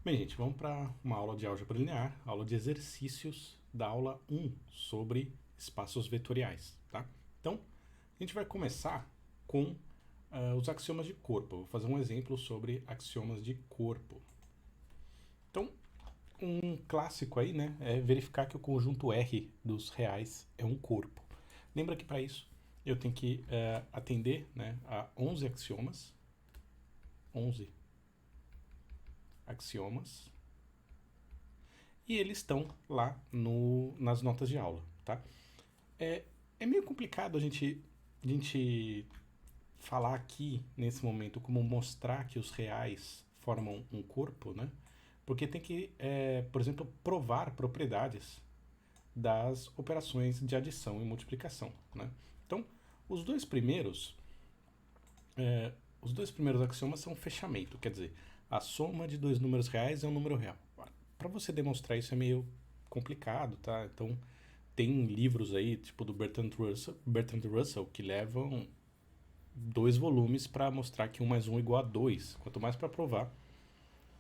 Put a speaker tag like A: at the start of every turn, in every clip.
A: Bem, gente, vamos para uma aula de álgebra linear, aula de exercícios da aula 1 sobre espaços vetoriais, tá? Então, a gente vai começar com os axiomas de corpo. Eu vou fazer um exemplo sobre axiomas de corpo. Então, um clássico aí, né, é verificar que o conjunto R dos reais é um corpo. Lembra que para isso eu tenho que atender, né, a 11 axiomas, 11 axiomas, e eles estão lá nas notas de aula, tá? É meio complicado a gente falar aqui, nesse momento, como mostrar que os reais formam um corpo, né? Porque tem que, por exemplo, provar propriedades das operações de adição e multiplicação, né? Então, os dois primeiros, os dois primeiros axiomas são fechamento, quer dizer, a soma de dois números reais é um número real. Para você demonstrar isso é meio complicado, tá? Então, tem livros aí, tipo do Bertrand Russell, que levam 2 volumes para mostrar que 1 mais 1 é igual a 2. Quanto mais para provar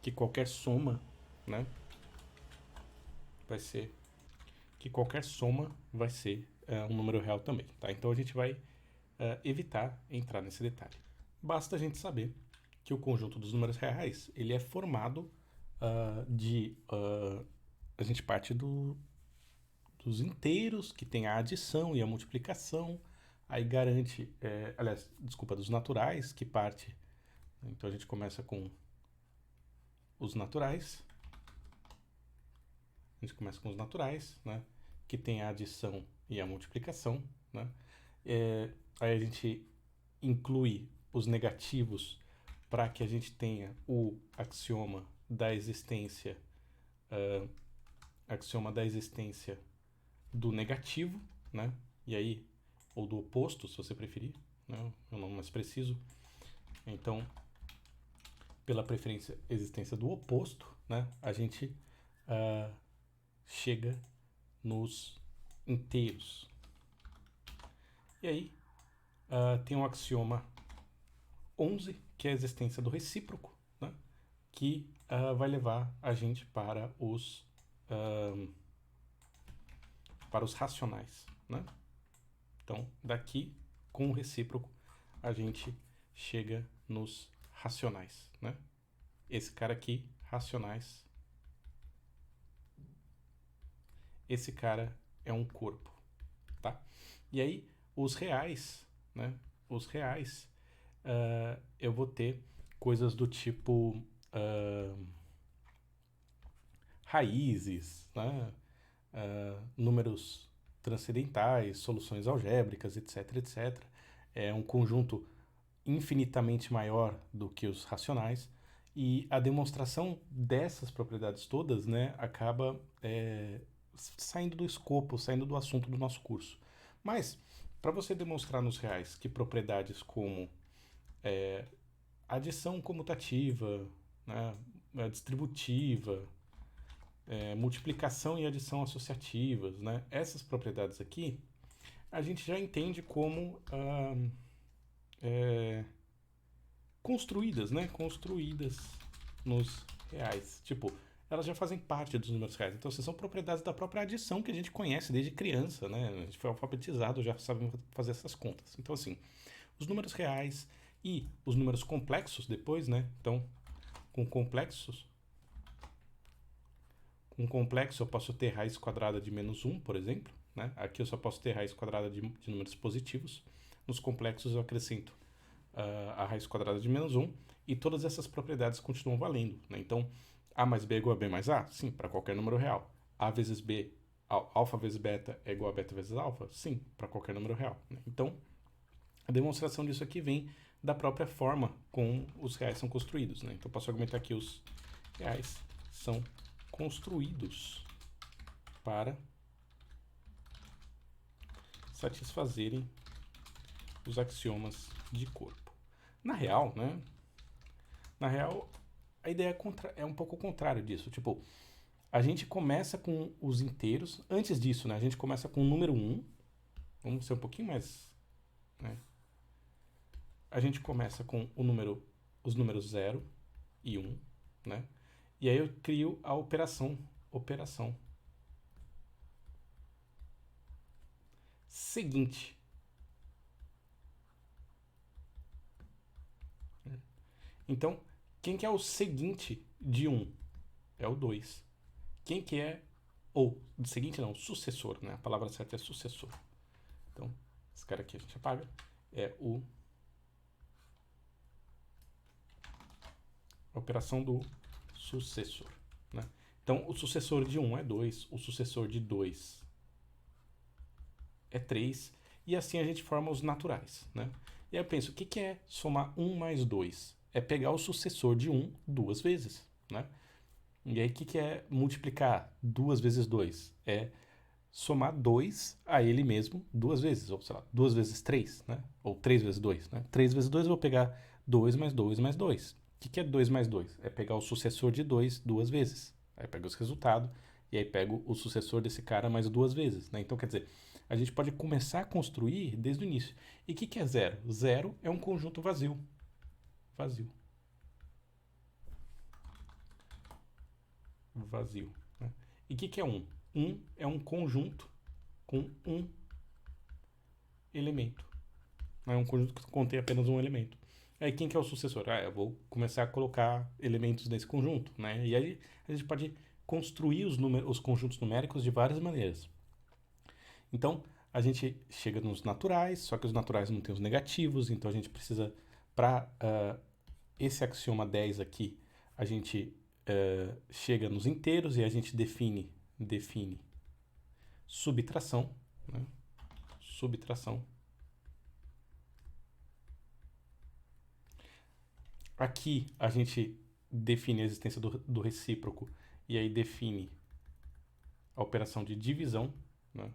A: que qualquer soma, né, vai ser que qualquer soma vai ser um número real também, tá? Então a gente vai evitar entrar nesse detalhe. Basta a gente saber que o conjunto dos números reais ele é formado a gente parte dos inteiros, que tem a adição e a multiplicação, aí garante, aliás, desculpa, dos naturais, que parte. Então a gente começa com os naturais, né, que tem a adição e a multiplicação, né. Aí a gente inclui os negativos para que a gente tenha o uh, axioma da existência do negativo, né? E aí, ou do oposto, se você preferir, né? É um nome mais preciso. Então, pela preferência existência do oposto, né? A gente chega nos inteiros. E aí, tem um axioma 11, que é a existência do recíproco, né? Que vai levar a gente para os racionais, né? Então, daqui, com o recíproco, a gente chega nos racionais, né? Esse cara aqui, racionais, esse cara é um corpo, tá? E aí, os reais, né? Os reais, eu vou ter coisas do tipo raízes, né? Números transcendentais, soluções algébricas, etc, etc. É um conjunto infinitamente maior do que os racionais, e a demonstração dessas propriedades todas, né, acaba saindo do escopo, saindo do assunto do nosso curso. Mas, para você demonstrar nos reais que propriedades como adição comutativa, né, distributiva, multiplicação e adição associativas, né, essas propriedades aqui, a gente já entende como construídas, né? Construídas nos reais. Tipo, elas já fazem parte dos números reais. Então, são propriedades da própria adição que a gente conhece desde criança, né? A gente foi alfabetizado, já sabe fazer essas contas. Então, assim, os números reais e os números complexos depois, né? Então, com complexos, com complexo eu posso ter raiz quadrada de -1, por exemplo, né? Aqui eu só posso ter raiz quadrada de números positivos. Nos complexos eu acrescento a raiz quadrada de -1, e todas essas propriedades continuam valendo, né? Então, A mais B é igual a B mais A? Sim, para qualquer número real. A vezes B, alfa vezes beta é igual a beta vezes alfa? Sim, para qualquer número real, né? Então, a demonstração disso aqui vem da própria forma como os reais são construídos, né? Então, posso argumentar que os reais são construídos para satisfazerem os axiomas de corpo. Na real, né? Na real, a ideia é um pouco o contrário disso. Tipo, a gente começa com os inteiros. Antes disso, né? A gente começa com o número 1. Vamos ser um pouquinho mais, né? A gente começa com os números 0 e 1, né? E aí eu crio a operação seguinte. Então, quem que é o seguinte de 1? É o 2. Quem que é, ou, seguinte não, sucessor, né? A palavra certa é sucessor. Então, esse cara aqui a gente apaga. É a operação do sucessor, né? Então, o sucessor de 1 é 2, o sucessor de 2 é 3, e assim a gente forma os naturais, né? E aí eu penso, o que é somar 1 mais 2? É pegar o sucessor de 1 duas vezes, né? E aí o que é multiplicar 2 vezes 2? É somar 2 a ele mesmo duas vezes, ou sei lá, 2 vezes 3, né? Ou 3 vezes 2, né? 3 vezes 2 eu vou pegar 2 mais 2 mais 2. O que é 2 mais 2? É pegar o sucessor de 2 duas vezes. Aí pego esse resultado e aí pego o sucessor desse cara mais duas vezes, né? Então quer dizer, a gente pode começar a construir desde o início. E o que é zero? Zero é um conjunto vazio. Vazio. Vazio. Né? E o que é um? Um é um conjunto com um elemento. É um conjunto que contém apenas um elemento. Aí quem que é o sucessor? Eu vou começar a colocar elementos nesse conjunto, né? E aí a gente pode construir os conjuntos numéricos de várias maneiras. Então, a gente chega nos naturais, só que os naturais não têm os negativos, então a gente precisa, para esse axioma 10 aqui, a gente chega nos inteiros e a gente define subtração, né? Subtração. Aqui a gente define a existência do recíproco e aí define a operação de divisão, né?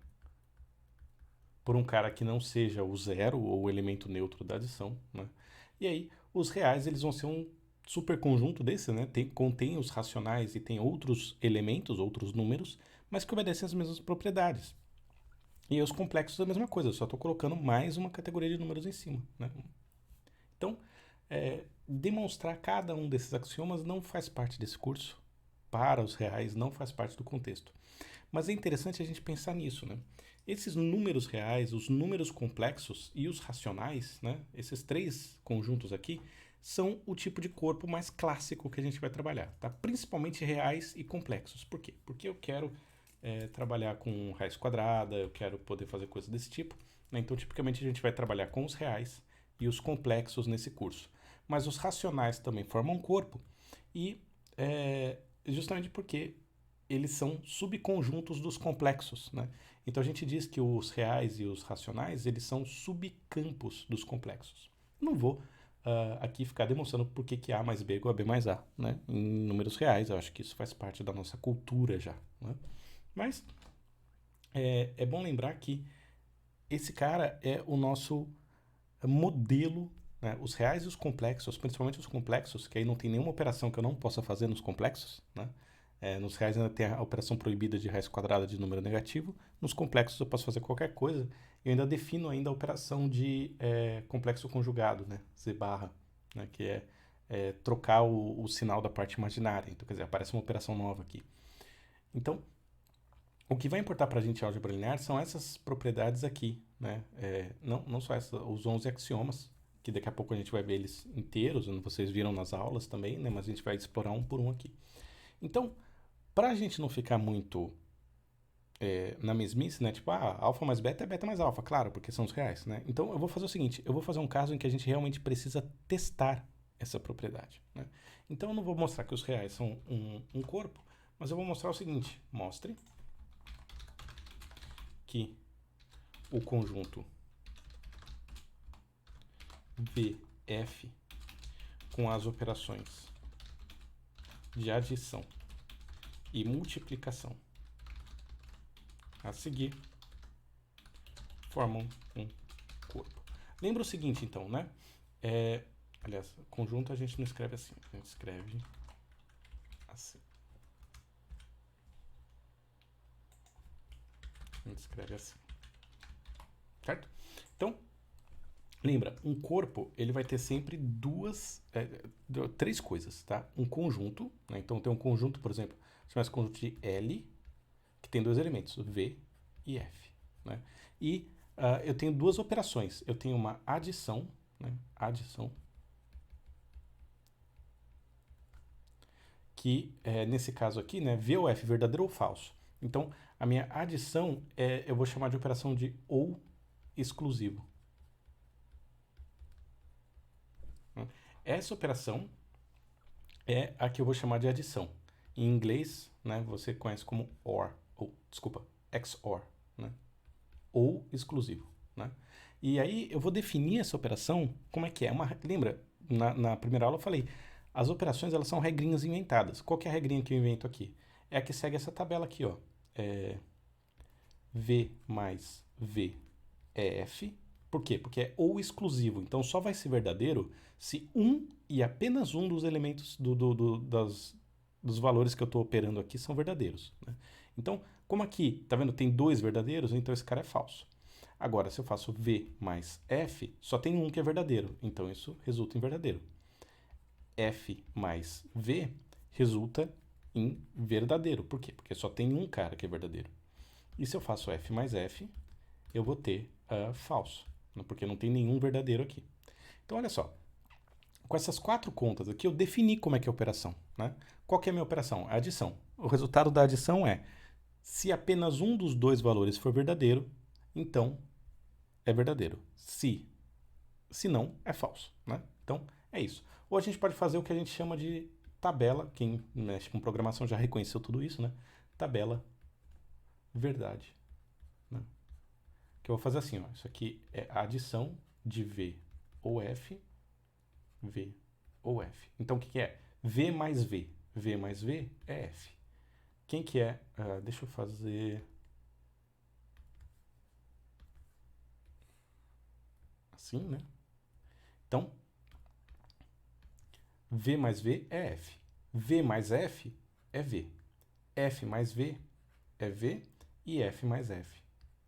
A: Por um cara que não seja o zero ou o elemento neutro da adição, né? E aí os reais eles vão ser um superconjunto desse, né? Contém os racionais e tem outros elementos, outros números, mas que obedecem às mesmas propriedades. E os complexos é a mesma coisa, eu só estou colocando mais uma categoria de números em cima, né? Então, demonstrar cada um desses axiomas não faz parte desse curso. Para os reais, não faz parte do contexto. Mas é interessante a gente pensar nisso, né? Esses números reais, os números complexos e os racionais, né? Esses três conjuntos aqui, são o tipo de corpo mais clássico que a gente vai trabalhar, tá? Principalmente reais e complexos. Por quê? Porque eu quero trabalhar com raiz quadrada, eu quero poder fazer coisas desse tipo, né? Então, tipicamente, a gente vai trabalhar com os reais e os complexos nesse curso. Mas os racionais também formam um corpo e justamente porque eles são subconjuntos dos complexos, né? Então a gente diz que os reais e os racionais eles são subcampos dos complexos. Não vou aqui ficar demonstrando por que A mais B é igual a B mais A, né? Em números reais, eu acho que isso faz parte da nossa cultura já, né? Mas é bom lembrar que esse cara é o nosso modelo, né? Os reais e os complexos, principalmente os complexos, que aí não tem nenhuma operação que eu não possa fazer nos complexos, né? Nos reais ainda tem a operação proibida de raiz quadrada de número negativo. Nos complexos eu posso fazer qualquer coisa. Eu ainda defino ainda a operação de complexo conjugado, né? Z barra, né? Que é trocar o sinal da parte imaginária. Então, quer dizer, aparece uma operação nova aqui. Então, o que vai importar para a gente em álgebra linear são essas propriedades aqui, né? Não só os 11 axiomas, que daqui a pouco a gente vai ver eles inteiros, vocês viram nas aulas também, né? Mas a gente vai explorar um por um aqui. Então, para a gente não ficar muito na mesmice, né? Tipo, alfa mais beta é beta mais alfa, claro, porque são os reais, né? Então, eu vou fazer o seguinte, eu vou fazer um caso em que a gente realmente precisa testar essa propriedade, né? Então, eu não vou mostrar que os reais são um corpo, mas eu vou mostrar o seguinte, mostre que o conjunto VF com as operações de adição e multiplicação a seguir formam um corpo. Lembra o seguinte, então, né? Aliás, conjunto a gente não escreve assim, a gente escreve assim. A gente escreve assim. Certo? Então, Lembra, um corpo ele vai ter sempre três coisas, tá? Um conjunto, né? Então tem um conjunto, por exemplo, chama esse conjunto de L, que tem dois elementos, V e F, né? E eu tenho duas operações. Eu tenho uma adição, né? Adição, que nesse caso aqui, né? V ou F, verdadeiro ou falso. Então a minha adição eu vou chamar de operação de ou exclusivo. Essa operação é a que eu vou chamar de adição. Em inglês, né, você conhece como OR, ou, desculpa, XOR, né? Ou exclusivo, né? E aí eu vou definir essa operação, como é que é? Lembra, na primeira aula eu falei, as operações elas são regrinhas inventadas. Qual que é a regrinha que eu invento aqui? É a que segue essa tabela aqui, ó. V mais V é F. Por quê? Porque é ou exclusivo. Então só vai ser verdadeiro se um e apenas um dos elementos dos valores que eu estou operando aqui são verdadeiros, né? Então, como aqui, tá vendo, tem dois verdadeiros, então esse cara é falso. Agora, se eu faço V mais F, só tem um que é verdadeiro, então isso resulta em verdadeiro. F mais V resulta em verdadeiro. Por quê? Porque só tem um cara que é verdadeiro. E se eu faço F mais F, eu vou ter falso, porque não tem nenhum verdadeiro aqui. Então, olha só. Com essas quatro contas aqui, eu defini como é que é a operação, né? Qual que é a minha operação? A adição. O resultado da adição é, se apenas um dos dois valores for verdadeiro, então é verdadeiro. Se não, é falso, né? Então, é isso. Ou a gente pode fazer o que a gente chama de tabela, quem mexe com programação já reconheceu tudo isso, né? Tabela verdade, né? Que eu vou fazer assim, ó. Isso aqui é a adição de V ou F, V ou F. Então, o que é? V mais V. V mais V é F. Quem que é? Deixa eu fazer assim, né? Então, V mais V é F. V mais F é V. F mais V é V. E F mais F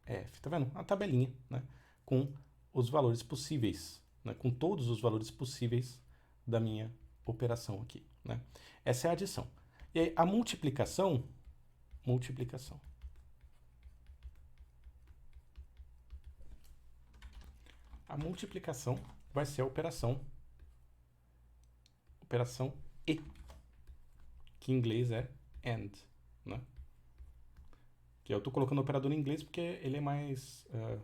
A: é F. Tá vendo? Uma tabelinha, né? Com os valores possíveis, né? Com todos os valores possíveis da minha operação aqui, né? Essa é a adição. E aí, a multiplicação. A multiplicação vai ser a operação E, que em inglês é AND, né? Que eu estou colocando operador em inglês porque ele é mais... é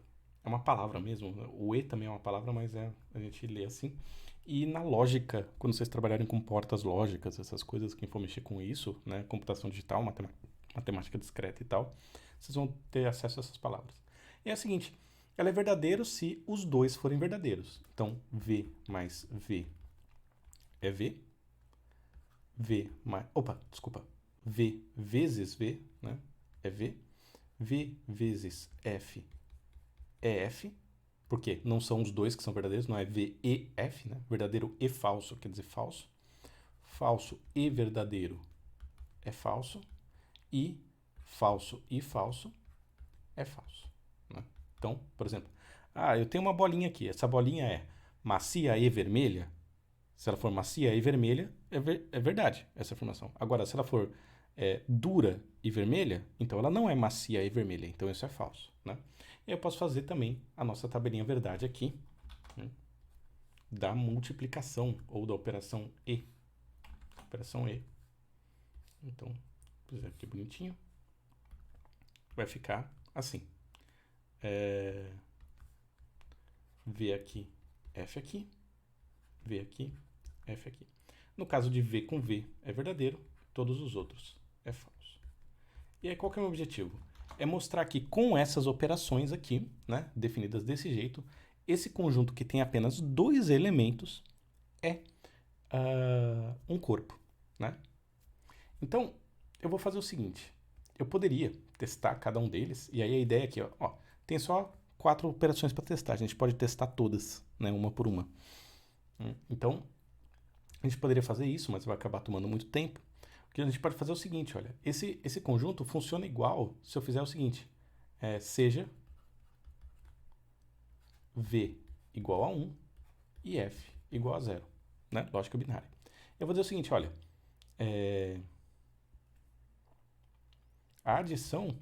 A: uma palavra mesmo. O E também é uma palavra, mas a gente lê assim. E na lógica, quando vocês trabalharem com portas lógicas, essas coisas, quem for mexer com isso, né? Computação digital, matemática discreta e tal, vocês vão ter acesso a essas palavras. E é o seguinte, ela é verdadeiro se os dois forem verdadeiros. Então, V mais V é V. V mais... Opa, desculpa. V vezes V, né? É V. V vezes F é F. Por quê? Não são os dois que são verdadeiros, não é V e F, né? Verdadeiro e falso quer dizer falso. Falso e verdadeiro é falso. E falso é falso, né? Então, por exemplo, eu tenho uma bolinha aqui. Essa bolinha é macia e vermelha. Se ela for macia e vermelha, é verdade essa afirmação. Agora, se ela for dura e vermelha, então ela não é macia e vermelha. Então isso é falso, né? E aí eu posso fazer também a nossa tabelinha verdade aqui, né? Da multiplicação ou da operação E. Operação E. Então, vou fazer aqui bonitinho. Vai ficar assim. V aqui, F aqui. V aqui, F aqui. No caso de V com V é verdadeiro, todos os outros é falso. E aí qual que é o meu objetivo? É mostrar que com essas operações aqui, né, definidas desse jeito, esse conjunto que tem apenas dois elementos é um corpo, né? Então, eu vou fazer o seguinte. Eu poderia testar cada um deles, e aí a ideia aqui, ó, tem só 4 operações para testar. A gente pode testar todas, né, uma por uma. Então, a gente poderia fazer isso, mas vai acabar tomando muito tempo. O que a gente pode fazer é o seguinte, olha, esse conjunto funciona igual se eu fizer o seguinte, seja V igual a 1 e F igual a 0, né? Lógica binária. Eu vou dizer o seguinte, olha, a adição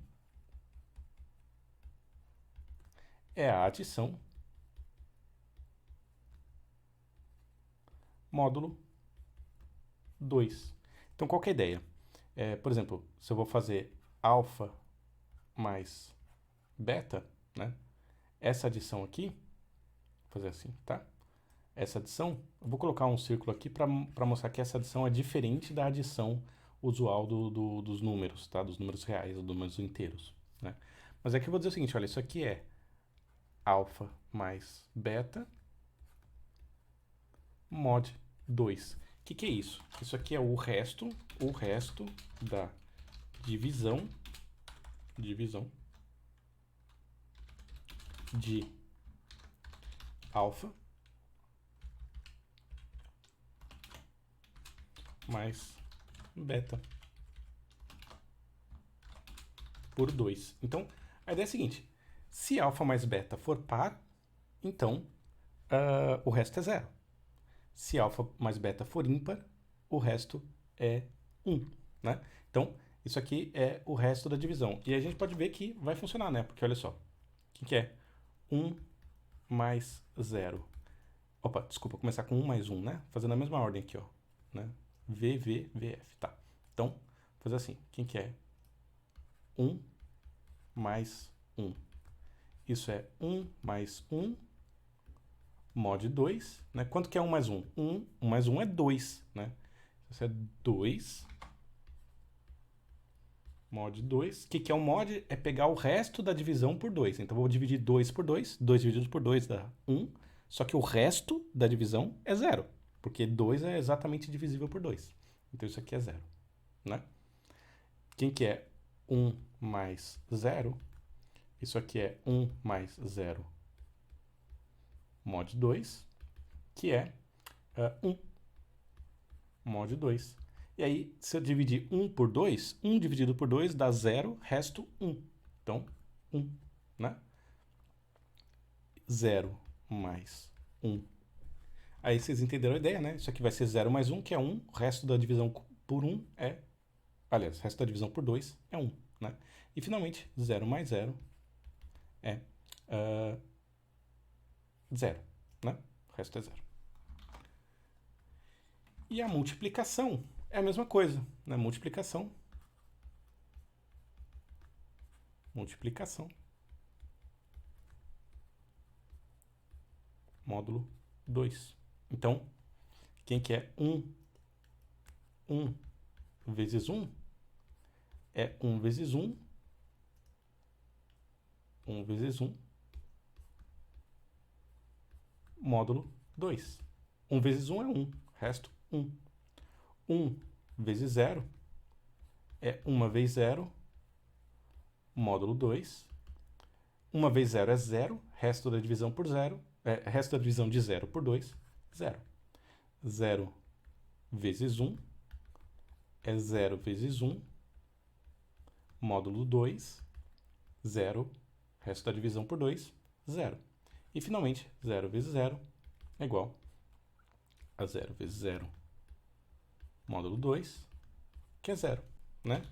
A: é a adição módulo 2. Então, qual que é a ideia? Por exemplo, se eu vou fazer alfa mais beta, né? Essa adição aqui, vou fazer assim, tá? Essa adição, eu vou colocar um círculo aqui para mostrar que essa adição é diferente da adição usual dos números, tá? Dos números reais, dos números inteiros, né? Mas aqui eu vou dizer o seguinte, olha, isso aqui é alfa mais beta mod 2. O que é isso? Isso aqui é o resto da divisão de alfa mais beta por 2. Então, a ideia é a seguinte, se alfa mais beta for par, então o resto é zero. Se alfa mais beta for ímpar, o resto é 1, né? Então, isso aqui é o resto da divisão. E a gente pode ver que vai funcionar, né? Porque olha só, o que é 1 mais 0? Opa, desculpa, começar com 1 mais 1, né? Fazendo a mesma ordem aqui, ó, né? V, V, VF, tá. Então, vou fazer assim, quem que é 1 mais 1? Isso é 1 mais 1 mod 2, né? Quanto que é 1 mais 1? 1 mais 1 é 2, né? Isso é 2 mod 2. O que é um mod? É pegar o resto da divisão por 2. Então, eu vou dividir 2 por 2. 2 dividido por 2 dá 1. Só que o resto da divisão é 0. Porque 2 é exatamente divisível por 2. Então, isso aqui é 0, né? Quem que é 1 mais 0? Isso aqui é 1 mais 0 mod 2, que é 1 mod 2. E aí, se eu dividir 1 por 2, 1 dividido por 2 dá 0, resto 1. Então, 1, né? 0 mais 1. Aí vocês entenderam a ideia, né? Isso aqui vai ser 0 mais 1, que é 1. O resto da divisão por 1 é... Aliás, o resto da divisão por 2 é 1, né? E, finalmente, 0 mais 0 é 0, né? O resto é 0. E a multiplicação é a mesma coisa, né? Multiplicação módulo 2. Então, quem que é 1 vezes 1 é 1 vezes 1, 1 vezes 1, módulo 2. 1 vezes 1 é 1, resto 1. 1 vezes 0 é 1 vezes 0, módulo 2. 1 vezes 0 é 0, resto da divisão por 0, resto da divisão de 0 por 2, 0. 0 vezes 1 é 0 vezes 1, módulo 2, 0, resto da divisão por 2, 0. E, finalmente, 0 vezes 0 é igual a 0 vezes 0, módulo 2, que é 0, né?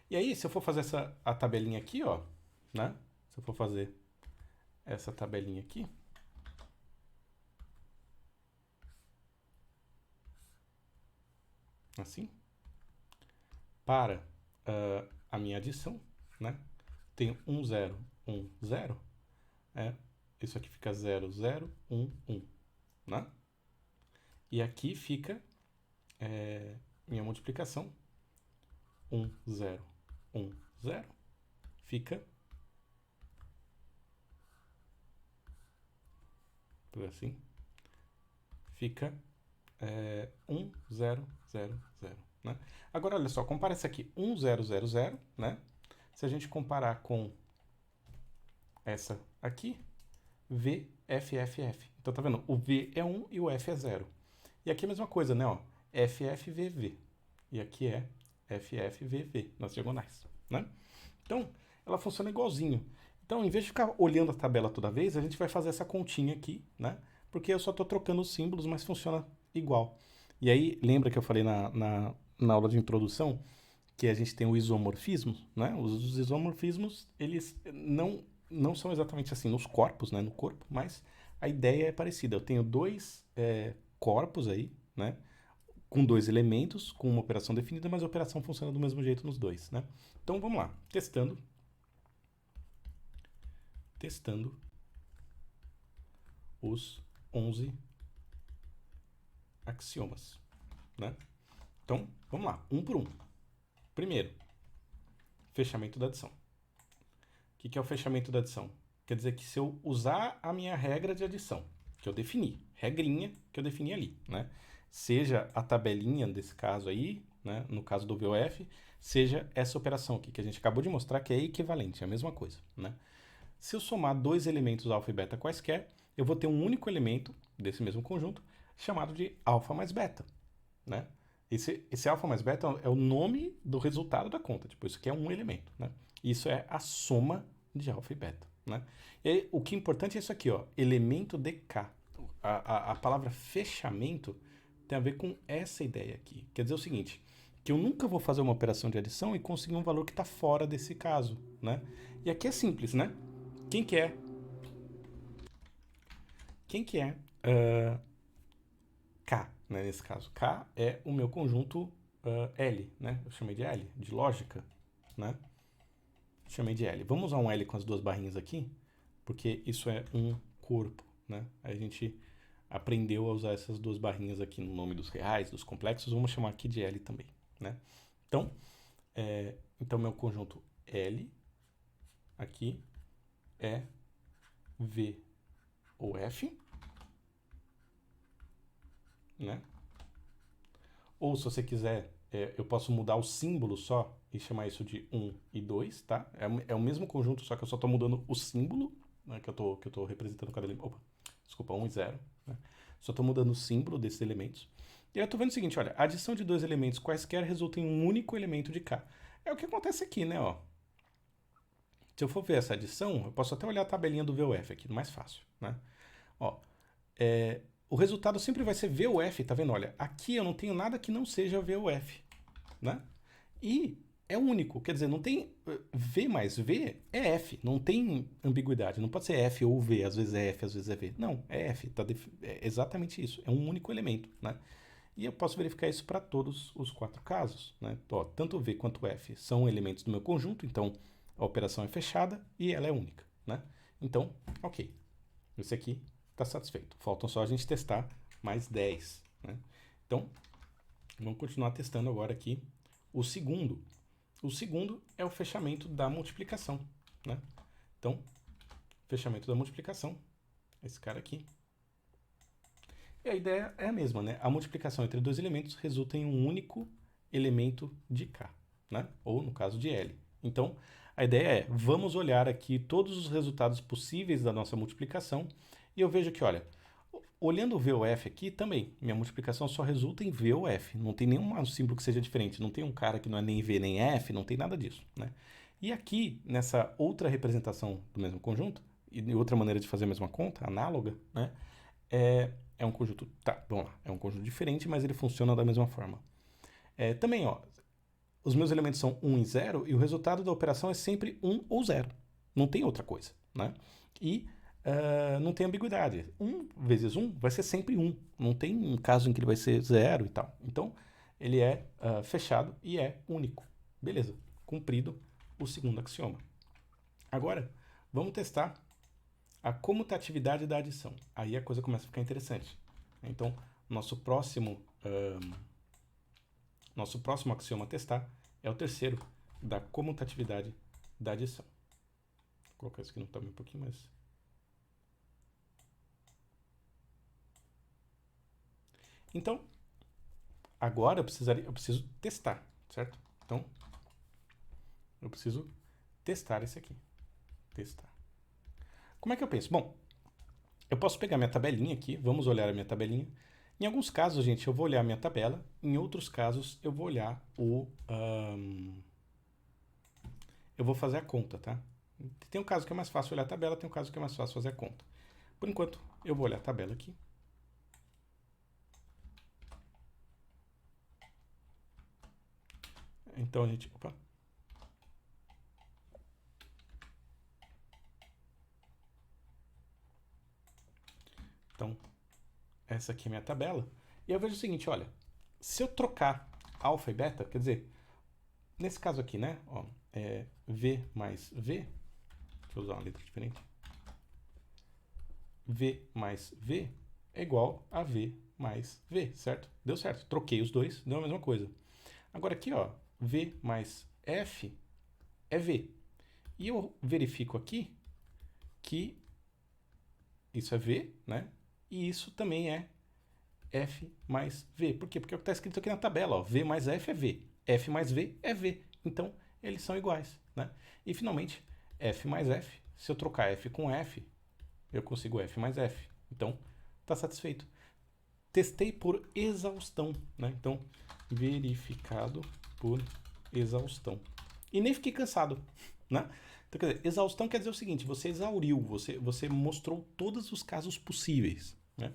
A: E aí, se eu for fazer a tabelinha aqui, ó, né? Se eu for fazer essa tabelinha aqui, assim, para a minha adição, né? Tenho 1, 0, 1, 0, isso aqui fica 0, 0, 1, 1, né? E aqui fica minha multiplicação, 1, 0, 1, 0, fica assim, fica 1, 0, 0, 0, né? Agora, olha só, compara essa aqui, 1, 0, 0, 0, né? Se a gente comparar com essa aqui, V, F, F, F. Então, tá vendo? O V é 1 e o F é 0. E aqui é a mesma coisa, né? Ó, F, F, V, V. E aqui é F, F, V, V, nas diagonais, né? Então, ela funciona igualzinho. Então, em vez de ficar olhando a tabela toda vez, a gente vai fazer essa continha aqui, né? porque eu só estou trocando os símbolos, mas funciona igual. E aí, lembra que eu falei na aula de introdução que a gente tem o isomorfismo, né? Os isomorfismos, eles não são exatamente assim nos corpos, né? No corpo, mas a ideia é parecida. Eu tenho dois corpos aí, né? Com dois elementos, com uma operação definida, mas a operação funciona do mesmo jeito nos dois, né? Então vamos lá, testando os 11 axiomas, né? Então vamos lá, um por um. Primeiro, fechamento da adição. O que é o fechamento da adição? Quer dizer que se eu usar a minha regra de adição, que eu defini, regrinha que eu defini ali, né? Seja a tabelinha desse caso aí, né? No caso do VOF, seja essa operação aqui que a gente acabou de mostrar que é equivalente, é a mesma coisa, né? Se eu somar dois elementos alfa e beta quaisquer, eu vou ter um único elemento desse mesmo conjunto chamado de alfa mais beta, né? Esse alfa mais beta é o nome do resultado da conta, tipo, isso aqui é um elemento, né? Isso é a soma de alfa e beta, né? E aí, o que é importante é isso aqui, ó, elemento de K. A palavra fechamento tem a ver com essa ideia aqui. Quer dizer o seguinte, que eu nunca vou fazer uma operação de adição e conseguir um valor que está fora desse caso, né? E aqui é simples, né? Quem que é? Quem que é K, né, nesse caso? K é o meu conjunto L, né? Eu chamei de L, de lógica, né? Chamei de L. Vamos usar um L com as duas barrinhas aqui, porque isso é um corpo, né? Aí a gente aprendeu a usar essas duas barrinhas aqui no nome dos reais, dos complexos, vamos chamar aqui de L também, né? Então, meu conjunto L aqui é V ou F, né? Ou se você quiser, eu posso mudar o símbolo só e chamar isso de 1 e 2, tá? É o mesmo conjunto, só que eu só estou mudando o símbolo, né, que eu tô representando cada elemento. Opa, desculpa, 1 e 0. Né? Só estou mudando o símbolo desses elementos. E aí eu estou vendo o seguinte, olha, a adição de dois elementos quaisquer resulta em um único elemento de K. É o que acontece aqui, né? Ó. Se eu for ver essa adição, eu posso até olhar a tabelinha do VOF aqui, mais fácil, né? Ó, o resultado sempre vai ser VOF, tá vendo? Olha, aqui eu não tenho nada que não seja VOF, né? E é único, quer dizer, não tem V mais V é F, não tem ambiguidade, não pode ser F ou V, às vezes é F, às vezes é V. Não, é F, é exatamente isso, é um único elemento, né? E eu posso verificar isso para todos os quatro casos, né? Ó, tanto V quanto F são elementos do meu conjunto, então a operação é fechada e ela é única, né? Então, ok, esse aqui está satisfeito. Faltam só a gente testar mais 10, né? Então, vamos continuar testando agora aqui o segundo. O segundo é o fechamento da multiplicação, né? Então, fechamento da multiplicação, esse cara aqui. E a ideia é a mesma, né? A multiplicação entre dois elementos resulta em um único elemento de K, né? Ou no caso de L. Então, a ideia é, vamos olhar aqui todos os resultados possíveis da nossa multiplicação e eu vejo que, olha, olhando o VOF aqui também, minha multiplicação só resulta em VOF. Não tem nenhum símbolo que seja diferente. Não tem um cara que não é nem V nem F, não tem nada disso, né? E aqui, nessa outra representação do mesmo conjunto, e outra maneira de fazer a mesma conta, análoga, né? É um conjunto, tá, vamos lá, é um conjunto diferente, mas ele funciona da mesma forma. Também, ó, os meus elementos são 1 e 0 e o resultado da operação é sempre 1 ou 0. Não tem outra coisa, né? E não tem ambiguidade. 1 vezes 1 vai ser sempre 1. Não tem um caso em que ele vai ser 0 e tal. Então, ele é fechado e é único. Beleza, cumprido o segundo axioma. Agora, vamos testar a comutatividade da adição. Aí a coisa começa a ficar interessante. Então, nosso próximo axioma a testar é o terceiro, da comutatividade da adição. Vou colocar isso aqui no tamanho um pouquinho mais. Então, agora eu preciso testar, certo? Então, eu preciso testar esse aqui. Testar. Como é que eu penso? Bom, eu posso pegar minha tabelinha aqui, vamos olhar a minha tabelinha. Em alguns casos, gente, eu vou olhar a minha tabela, em outros casos, eu vou olhar eu vou fazer a conta, tá? Tem um caso que é mais fácil olhar a tabela, tem um caso que é mais fácil fazer a conta. Por enquanto, eu vou olhar a tabela aqui. Então a gente... Opa. Então, essa aqui é a minha tabela. E eu vejo o seguinte, olha, se eu trocar alfa e beta, quer dizer, nesse caso aqui, né? Ó, V mais V, deixa eu usar uma letra diferente. V mais V é igual a V mais V, certo? Deu certo. Troquei os dois, deu a mesma coisa. Agora aqui, ó, V mais F é V. E eu verifico aqui que isso é V, né? E isso também é F mais V. Por quê? Porque é o que está escrito aqui na tabela, ó, V mais F é V. F mais V é V. Então, eles são iguais, né? E, finalmente, F mais F. Se eu trocar F com F, eu consigo F mais F. Então, está satisfeito. Testei por exaustão, né? Então, verificado por exaustão. E nem fiquei cansado, né? Então, quer dizer, exaustão quer dizer o seguinte, você exauriu, você mostrou todos os casos possíveis, né?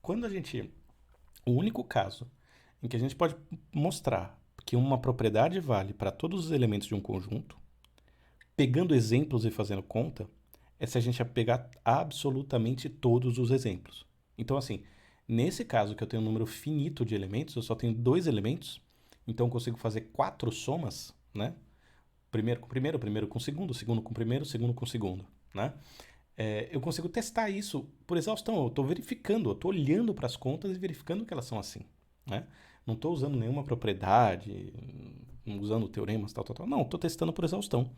A: Quando a gente... O único caso em que a gente pode mostrar que uma propriedade vale para todos os elementos de um conjunto, pegando exemplos e fazendo conta, é se a gente pegar absolutamente todos os exemplos. Então, assim, nesse caso que eu tenho um número finito de elementos, eu só tenho 2 elementos, então eu consigo fazer 4 somas, né? Primeiro com primeiro, primeiro com segundo com primeiro, segundo com segundo, né? Eu consigo testar isso por exaustão, eu estou verificando, eu estou olhando para as contas e verificando que elas são assim, né? Não estou usando nenhuma propriedade, usando teoremas, tal. Não, estou testando por exaustão.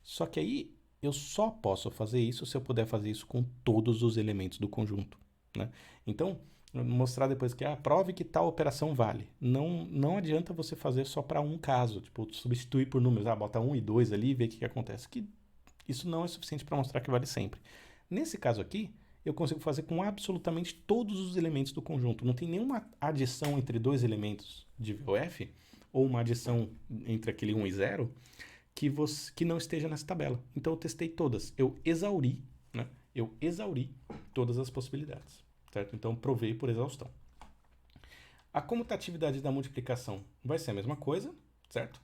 A: Só que aí eu só posso fazer isso se eu puder fazer isso com todos os elementos do conjunto, né? Então, mostrar depois que prove que tal operação vale. Não adianta você fazer só para um caso, tipo, substituir por números, bota 1 e 2 ali e vê o que acontece. Que isso não é suficiente para mostrar que vale sempre. Nesse caso aqui, eu consigo fazer com absolutamente todos os elementos do conjunto. Não tem nenhuma adição entre 2 elementos de VOF, ou uma adição entre aquele 1 e 0, que não esteja nessa tabela. Então eu testei todas. Eu exauri, né? Eu exauri todas as possibilidades, certo? Então provei por exaustão. A comutatividade da multiplicação vai ser a mesma coisa, certo?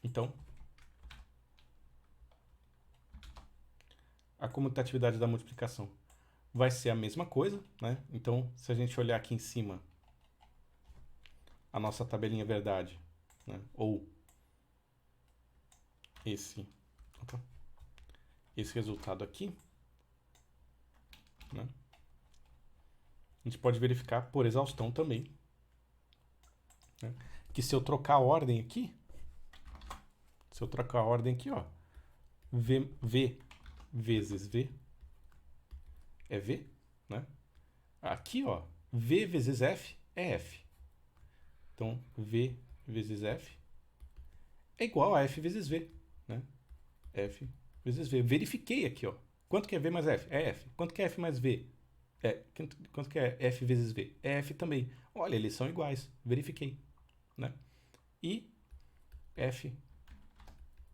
A: Então, a comutatividade da multiplicação vai ser a mesma coisa, né? Então, se a gente olhar aqui em cima a nossa tabelinha verdade, né? Ou esse resultado aqui, né? A gente pode verificar por exaustão também, né? Que se eu trocar a ordem aqui, ó, V vezes V é V, né? Aqui, ó, V vezes F é F. Então, V vezes F é igual a F vezes V, né? F vezes V. Verifiquei aqui, ó. Quanto que é V mais F? É F. Quanto que é F mais V? Quanto que é F vezes V? É F também. Olha, eles são iguais. Verifiquei, né? E F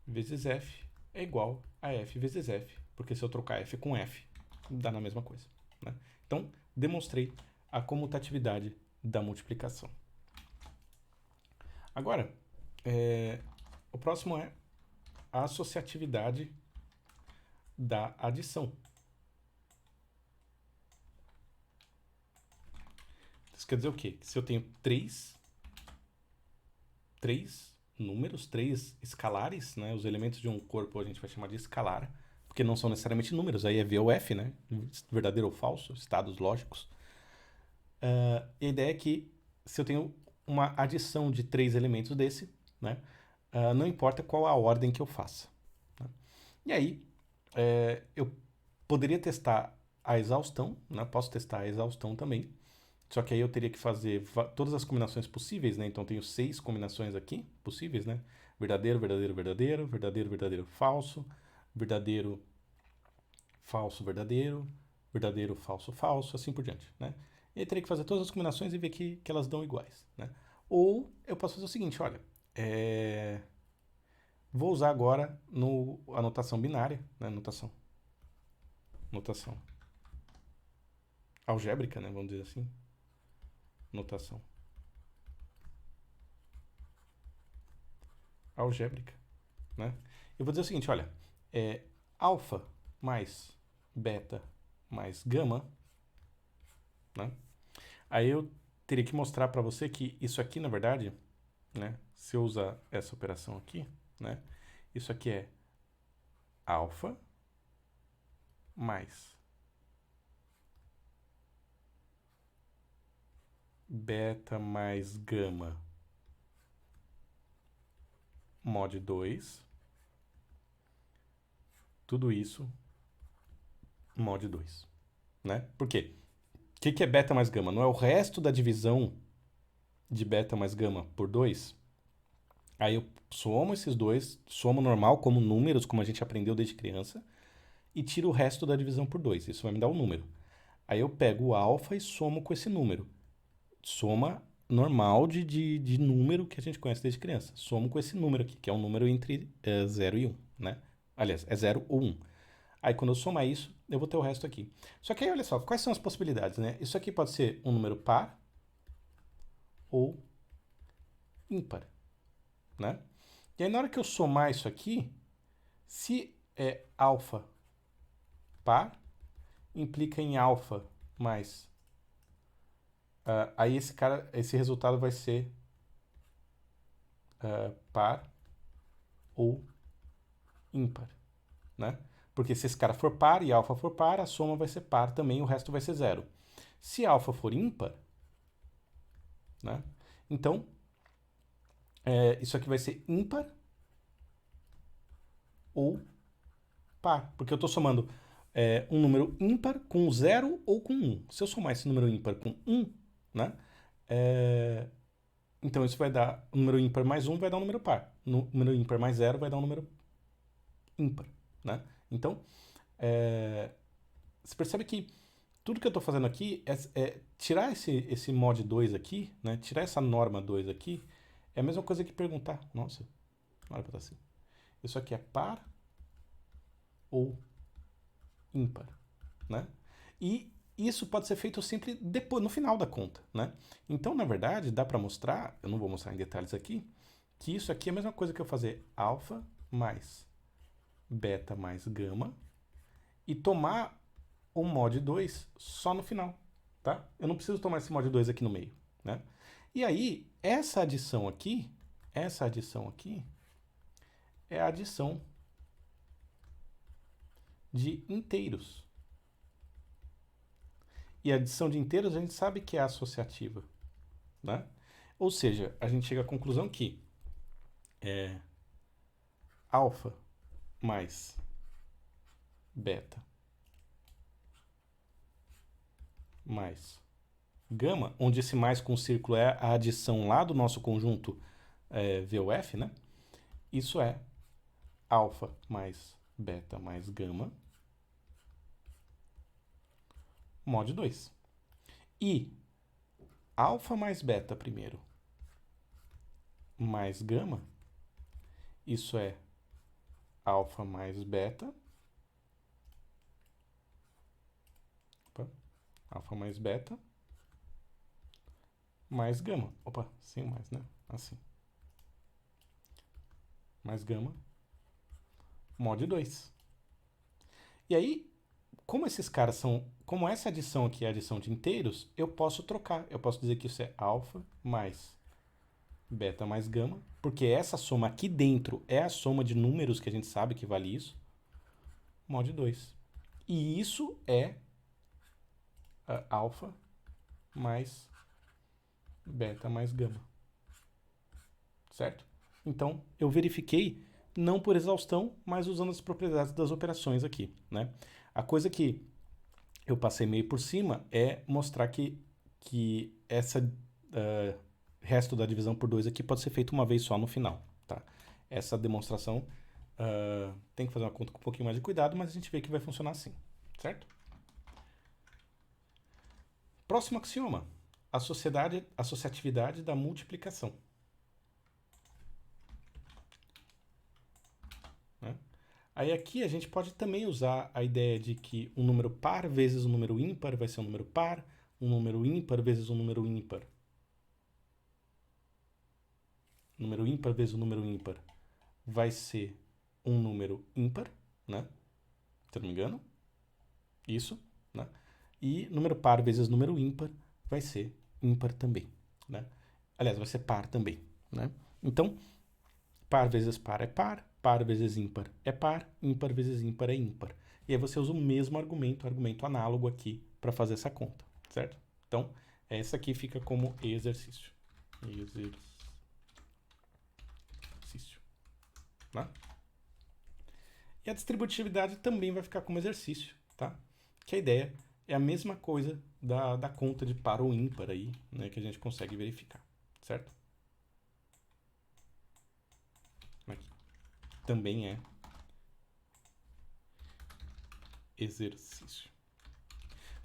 A: vezes F é igual a F vezes F, porque se eu trocar F com F, dá na mesma coisa, né? Então, demonstrei a comutatividade da multiplicação. Agora, o próximo é a associatividade da adição. Isso quer dizer o quê? Se eu tenho três números, 3 escalares, né? Os elementos de um corpo a gente vai chamar de escalar, porque não são necessariamente números, aí é V ou F, né? Verdadeiro ou falso, estados lógicos. A ideia é que se eu tenho uma adição de 3 elementos desse, né? Não importa qual a ordem que eu faça, né? E aí, eu poderia testar a exaustão, né? Posso testar a exaustão também, só que aí eu teria que fazer todas as combinações possíveis, né? Então, tenho 6 combinações aqui possíveis, né? Verdadeiro, verdadeiro, verdadeiro, verdadeiro, verdadeiro, falso, verdadeiro, falso, verdadeiro, verdadeiro, falso, falso, assim por diante, né? E aí teria que fazer todas as combinações e ver que elas dão iguais, né? Ou eu posso fazer o seguinte, olha, vou usar agora a notação binária, né? Notação algébrica, né? Vamos dizer assim. Notação algébrica, né? Eu vou dizer o seguinte, olha, alfa mais beta mais gama, né? Aí eu teria que mostrar para você que isso aqui, na verdade, né? Se eu usar essa operação aqui, né? Isso aqui é alfa mais beta mais gama mod 2, tudo isso mod 2, né? Por quê? O que é beta mais gama? Não é o resto da divisão de beta mais gama por 2? Aí eu somo esses dois, somo normal como números, como a gente aprendeu desde criança, e tiro o resto da divisão por 2. Isso vai me dar um número. Aí eu pego o alfa e somo com esse número. Soma normal de número que a gente conhece desde criança. Somo com esse número aqui, que é um número entre 0 e 1, né? Aliás, é 0 ou 1. Aí quando eu somar isso, eu vou ter o resto aqui. Só que aí, olha só, quais são as possibilidades, né? Isso aqui pode ser um número par ou ímpar, né? E aí na hora que eu somar isso aqui, se é alfa par, implica em alfa mais... aí esse resultado vai ser par ou ímpar, né? Porque se esse cara for par e alfa for par, a soma vai ser par também, o resto vai ser zero. Se alfa for ímpar, né? Então, isso aqui vai ser ímpar ou par, porque eu estou somando um número ímpar com 0 ou com 1. Se eu somar esse número ímpar com 1, né? Então isso vai dar, o número ímpar mais 1 vai dar um número par. O número ímpar mais 0 vai dar um número ímpar, né? Então, você percebe que tudo que eu estou fazendo aqui é tirar esse mod 2 aqui, né? Tirar essa norma 2 aqui, é a mesma coisa que perguntar, nossa, não era para estar assim. Isso aqui é par ou ímpar, né? E isso pode ser feito sempre depois, no final da conta, né? Então, na verdade, dá para mostrar, eu não vou mostrar em detalhes aqui, que isso aqui é a mesma coisa que eu fazer alfa mais beta mais gama e tomar o mod 2 só no final, tá? Eu não preciso tomar esse mod 2 aqui no meio, né? E aí, essa adição aqui é a adição de inteiros. E a adição de inteiros a gente sabe que é associativa, né? Ou seja, a gente chega à conclusão que alfa mais beta mais gama, onde esse mais com círculo é a adição lá do nosso conjunto VUF, né? Isso é alfa mais beta mais gama mod 2. E alfa mais beta primeiro mais gama, isso é alfa mais beta, alfa mais beta mais gama. Opa, sem mais, né? Assim. Mais gama mod 2. E aí, como esses caras são... Como essa adição aqui é adição de inteiros, eu posso trocar. Eu posso dizer que isso é alfa mais beta mais gama, porque essa soma aqui dentro é a soma de números que a gente sabe que vale isso, mod 2. E isso é alfa mais beta mais gama. Certo? Então, eu verifiquei, não por exaustão, mas usando as propriedades das operações aqui, né? A coisa que eu passei meio por cima é mostrar que essa resto da divisão por 2 aqui pode ser feito uma vez só no final, tá? Essa demonstração tem que fazer uma conta com um pouquinho mais de cuidado, mas a gente vê que vai funcionar assim, certo? Próximo axioma, associatividade da multiplicação. Aí aqui a gente pode também usar a ideia de que um número par vezes um número ímpar vai ser um número par, um número ímpar vezes um número ímpar. Número ímpar vezes um número ímpar vai ser um número ímpar, né? Se eu não me engano. Isso, né? E número par vezes número ímpar vai ser ímpar também, né? Aliás, vai ser par também, né? Então, par vezes par é par vezes ímpar é par, ímpar vezes ímpar é ímpar. E aí você usa o mesmo argumento análogo aqui para fazer essa conta, certo? Então, essa aqui fica como exercício. Exercício, né? E a distributividade também vai ficar como exercício, tá? Que a ideia é a mesma coisa da conta de par ou ímpar aí, né, que a gente consegue verificar, certo? Aqui. Também é exercício.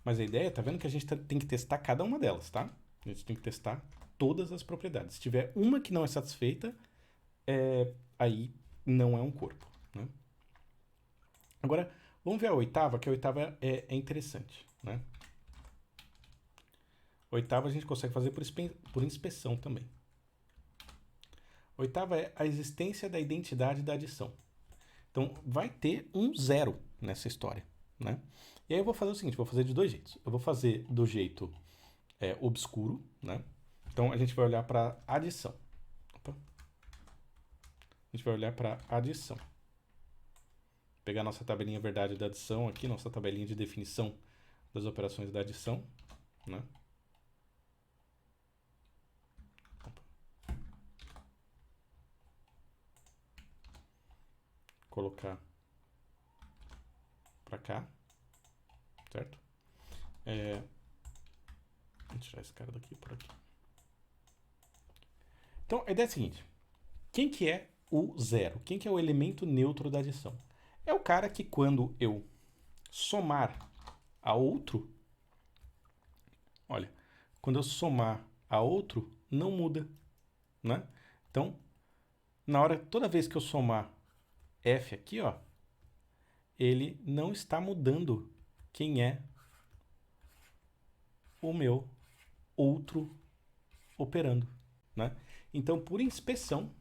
A: Mas a ideia, tá vendo que a gente tem que testar cada uma delas, tá? A gente tem que testar todas as propriedades. Se tiver uma que não é satisfeita, aí não é um corpo, né? Agora, vamos ver a oitava, que a oitava é interessante, né? Oitava a gente consegue fazer por inspeção também. Oitava é a existência da identidade da adição. Então, vai ter um zero nessa história, né? E aí eu vou fazer o seguinte, vou fazer de dois jeitos. Eu vou fazer do jeito obscuro, né? Então, a gente vai olhar para adição. Opa. A gente vai olhar para adição. Pegar nossa tabelinha verdade da adição aqui, nossa tabelinha de definição das operações da adição, né? Colocar para cá, certo? Vou tirar esse cara daqui por aqui. Então, a ideia é a seguinte. Quem que é o zero? Quem que é o elemento neutro da adição? É o cara que quando eu somar a outro, olha, quando eu somar a outro, não muda, né? Então, toda vez que eu somar f aqui, ó, ele não está mudando quem é o meu outro operando, né? Então, por inspeção,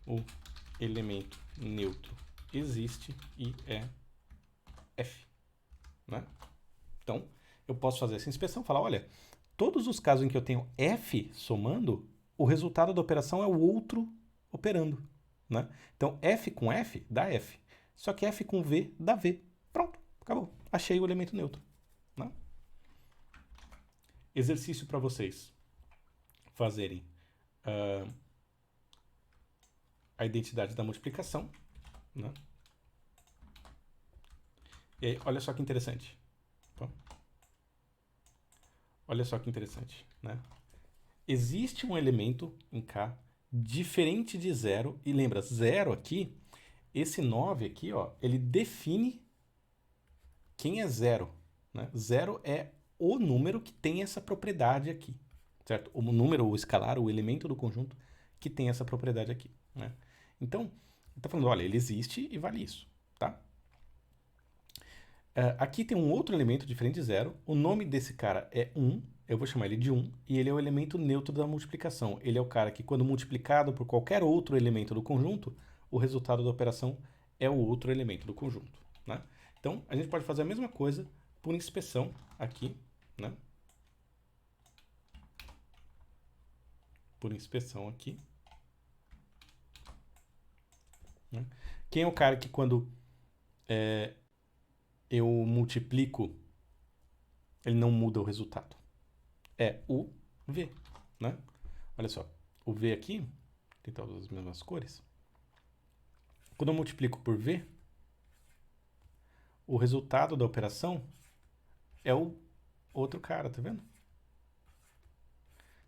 A: o elemento neutro existe e é f, né? Então, eu posso fazer essa inspeção e falar, olha, todos os casos em que eu tenho f somando, o resultado da operação é o outro operando, né? Então, f com f dá f, só que f com v dá v. Pronto, acabou. Achei o elemento neutro, né? Exercício para vocês fazerem a identidade da multiplicação, né? E aí, olha só que interessante. Então, olha só que interessante, né? Existe um elemento em K diferente de zero, e lembra, zero aqui, esse 9 aqui, ó, ele define quem é zero, né? Zero é o número que tem essa propriedade aqui, certo? O número, o escalar, o elemento do conjunto que tem essa propriedade aqui, né? Então, ele está falando, olha, ele existe e vale isso, tá? Aqui tem um outro elemento diferente de zero. O nome desse cara é 1. Eu vou chamar ele de 1. E ele é o elemento neutro da multiplicação. Ele é o cara que, quando multiplicado por qualquer outro elemento do conjunto, o resultado da operação é o outro elemento do conjunto, né? Então, a gente pode fazer a mesma coisa por inspeção aqui, né? Por inspeção aqui. Né? Quem é o cara que, quando eu multiplico, ele não muda o resultado? É o V, né? Olha só, o V aqui, vou tentar usar as mesmas cores. Quando eu multiplico por V, o resultado da operação é o outro cara, tá vendo?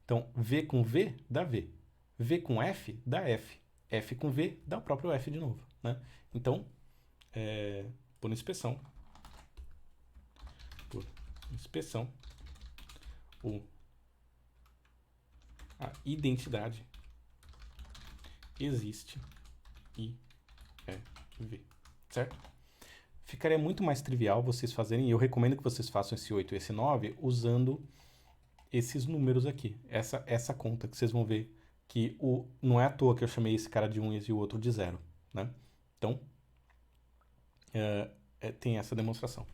A: Então, V com V dá V. V com F dá F. F com V dá o próprio F de novo, né? Então, por inspeção, a identidade existe I é V, certo? Ficaria muito mais trivial vocês fazerem, e eu recomendo que vocês façam esse 8 e esse 9 usando esses números aqui, essa conta, que vocês vão ver que não é à toa que eu chamei esse cara de 1 e o outro de 0, né? Então, tem essa demonstração.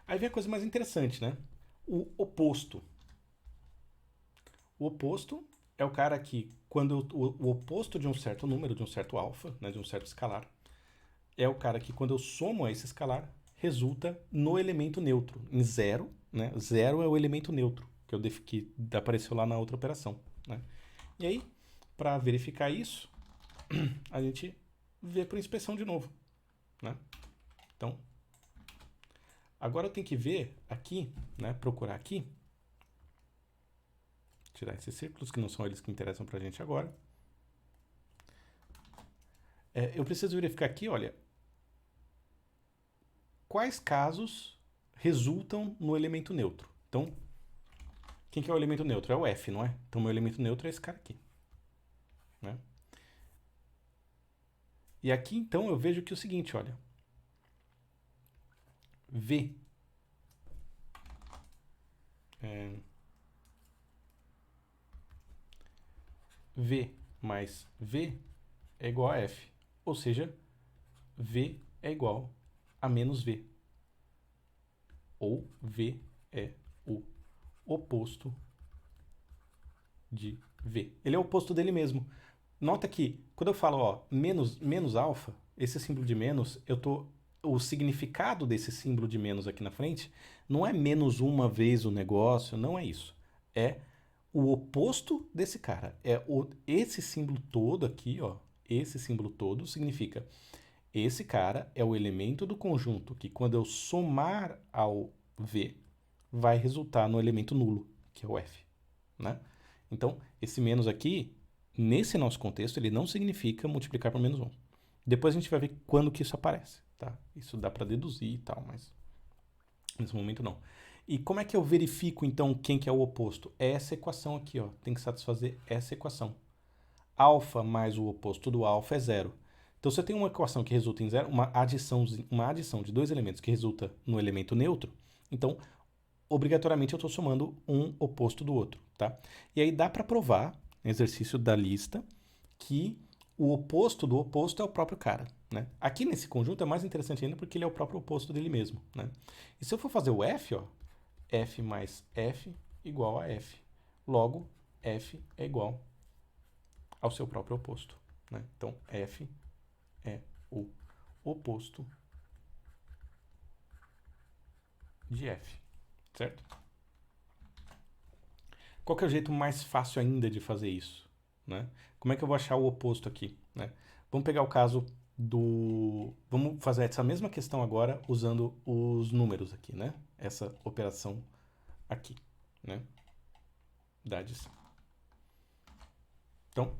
A: Aí vem a coisa mais interessante, né? O oposto. O oposto é o cara que, quando o oposto de um certo número, de um certo alfa, né, de um certo escalar, é o cara que, quando eu somo a esse escalar, resulta no elemento neutro, em zero, né? Zero é o elemento neutro, que apareceu lá na outra operação, né? E aí, para verificar isso, a gente vê por inspeção de novo, né? Então, agora eu tenho que ver aqui, né? Procurar aqui, tirar esses círculos, que não são eles que interessam pra gente agora. Eu preciso verificar aqui, olha, quais casos resultam no elemento neutro. Então, quem que é o elemento neutro? É o F, não é? Então, meu elemento neutro é esse cara aqui, né? E aqui, então, eu vejo que é o seguinte, olha. V. V mais V é igual a F. Ou seja, V é igual a menos V. Ou V é o oposto de V. Ele é o oposto dele mesmo. Nota que, quando eu falo, ó, menos alfa, esse símbolo de menos, o significado desse símbolo de menos aqui na frente não é menos uma vez o negócio, não é isso. É o oposto desse cara. Esse símbolo todo aqui, ó, esse símbolo todo significa esse cara é o elemento do conjunto que, quando eu somar ao V, vai resultar no elemento nulo, que é o F, né? Então, esse menos aqui, nesse nosso contexto, ele não significa multiplicar por menos 1. Depois a gente vai ver quando que isso aparece, tá? Isso dá para deduzir e tal, mas nesse momento não. E como é que eu verifico, então, quem que é o oposto? É essa equação aqui, ó. Tem que satisfazer essa equação. Alfa mais o oposto do alfa é zero. Então, se eu tenho uma equação que resulta em zero, uma adição de dois elementos que resulta no elemento neutro, então, obrigatoriamente, eu estou somando um oposto do outro, tá? E aí dá para provar, exercício da lista, que o oposto do oposto é o próprio cara, né? Aqui nesse conjunto é mais interessante ainda porque ele é o próprio oposto dele mesmo, né? E se eu for fazer o F, ó, F mais F igual a F. Logo, F é igual ao seu próprio oposto, né? Então, F é o oposto de F, certo? Qual que é o jeito mais fácil ainda de fazer isso, né? Como é que eu vou achar o oposto aqui, né? Vamos pegar o caso do... Vamos fazer essa mesma questão agora usando os números aqui, né? Essa operação aqui, né? Da adição. Então,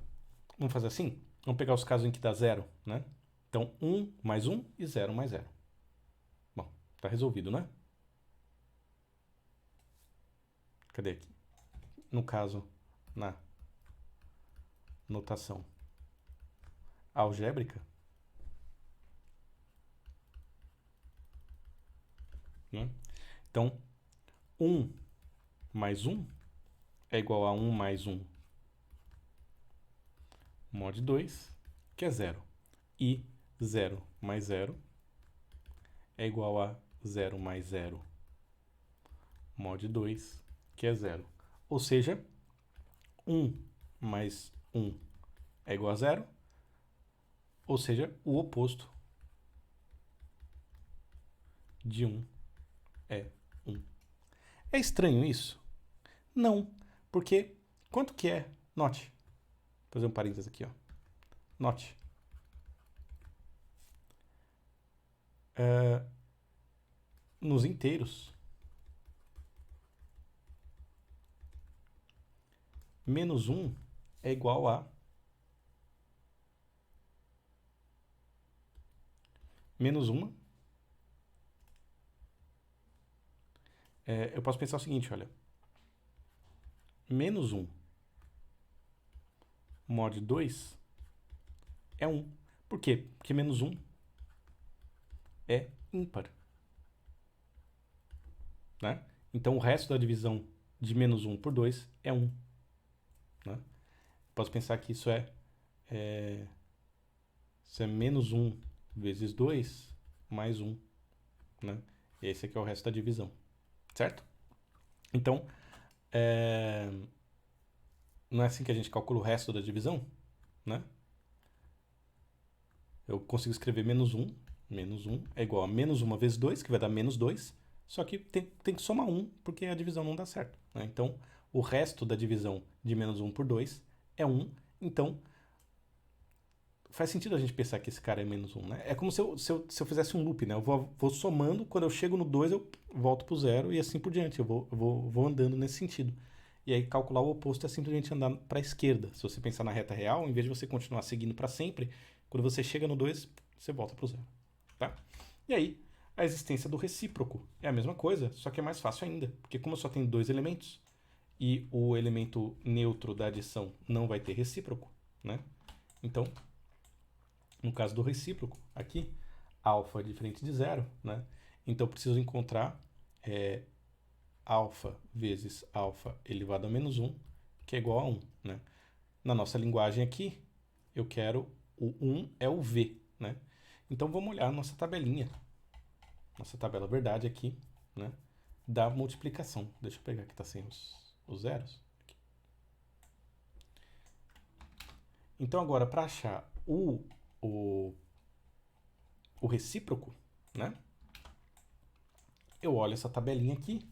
A: vamos fazer assim? Vamos pegar os casos em que dá zero, né? Então, 1 mais 1 e 0 mais 0. Bom, tá resolvido, né? Cadê aqui? No caso, na notação algébrica, né? Então, 1 mais 1 é igual a 1 mais 1 mod 2, que é 0. E 0 mais 0 é igual a 0 mais 0 mod 2, que é 0. Ou seja, 1 mais 1 é igual a 0, ou seja, o oposto de 1 é 1. É estranho isso? Não, porque quanto que é? Note. Vou fazer um parênteses aqui, ó. Note. Nos inteiros, menos 1 é igual a menos 1. Eu posso pensar o seguinte, olha. Menos 1 mod 2 é 1. Por quê? Porque menos 1 é ímpar. Né? Então, o resto da divisão de menos 1 por 2 é 1. Né? Posso pensar que isso é menos 1 vezes 2 mais 1. Né? E esse aqui é o resto da divisão. Certo? Então, não é assim que a gente calcula o resto da divisão? Né? Eu consigo escrever menos 1 é igual a menos 1 vezes 2, que vai dar menos 2, só que tem que somar 1, porque a divisão não dá certo. Né? Então, o resto da divisão de menos 1 por 2 é 1, então faz sentido a gente pensar que esse cara é menos 1. Né? É como se eu fizesse um loop, né? Eu vou somando, quando eu chego no 2 eu volto para o 0 e assim por diante, eu vou andando nesse sentido. E aí calcular o oposto é simplesmente andar para a esquerda. Se você pensar na reta real, em vez de você continuar seguindo para sempre, quando você chega no 2, você volta para o 0. Tá? E aí, a existência do recíproco é a mesma coisa, só que é mais fácil ainda, porque como eu só tenho 2 elementos e o elemento neutro da adição não vai ter recíproco, né? Então, no caso do recíproco, aqui, alfa é diferente de 0, né? Então, eu preciso encontrar alfa vezes alfa elevado a menos 1, que é igual a 1, né? Na nossa linguagem aqui, eu quero o 1 é o V, né? Então, vamos olhar a nossa tabelinha. Nossa tabela verdade aqui, né? Da multiplicação. Deixa eu pegar aqui, tá sem os zeros. Aqui. Então, agora, para achar o recíproco, né? Eu olho essa tabelinha aqui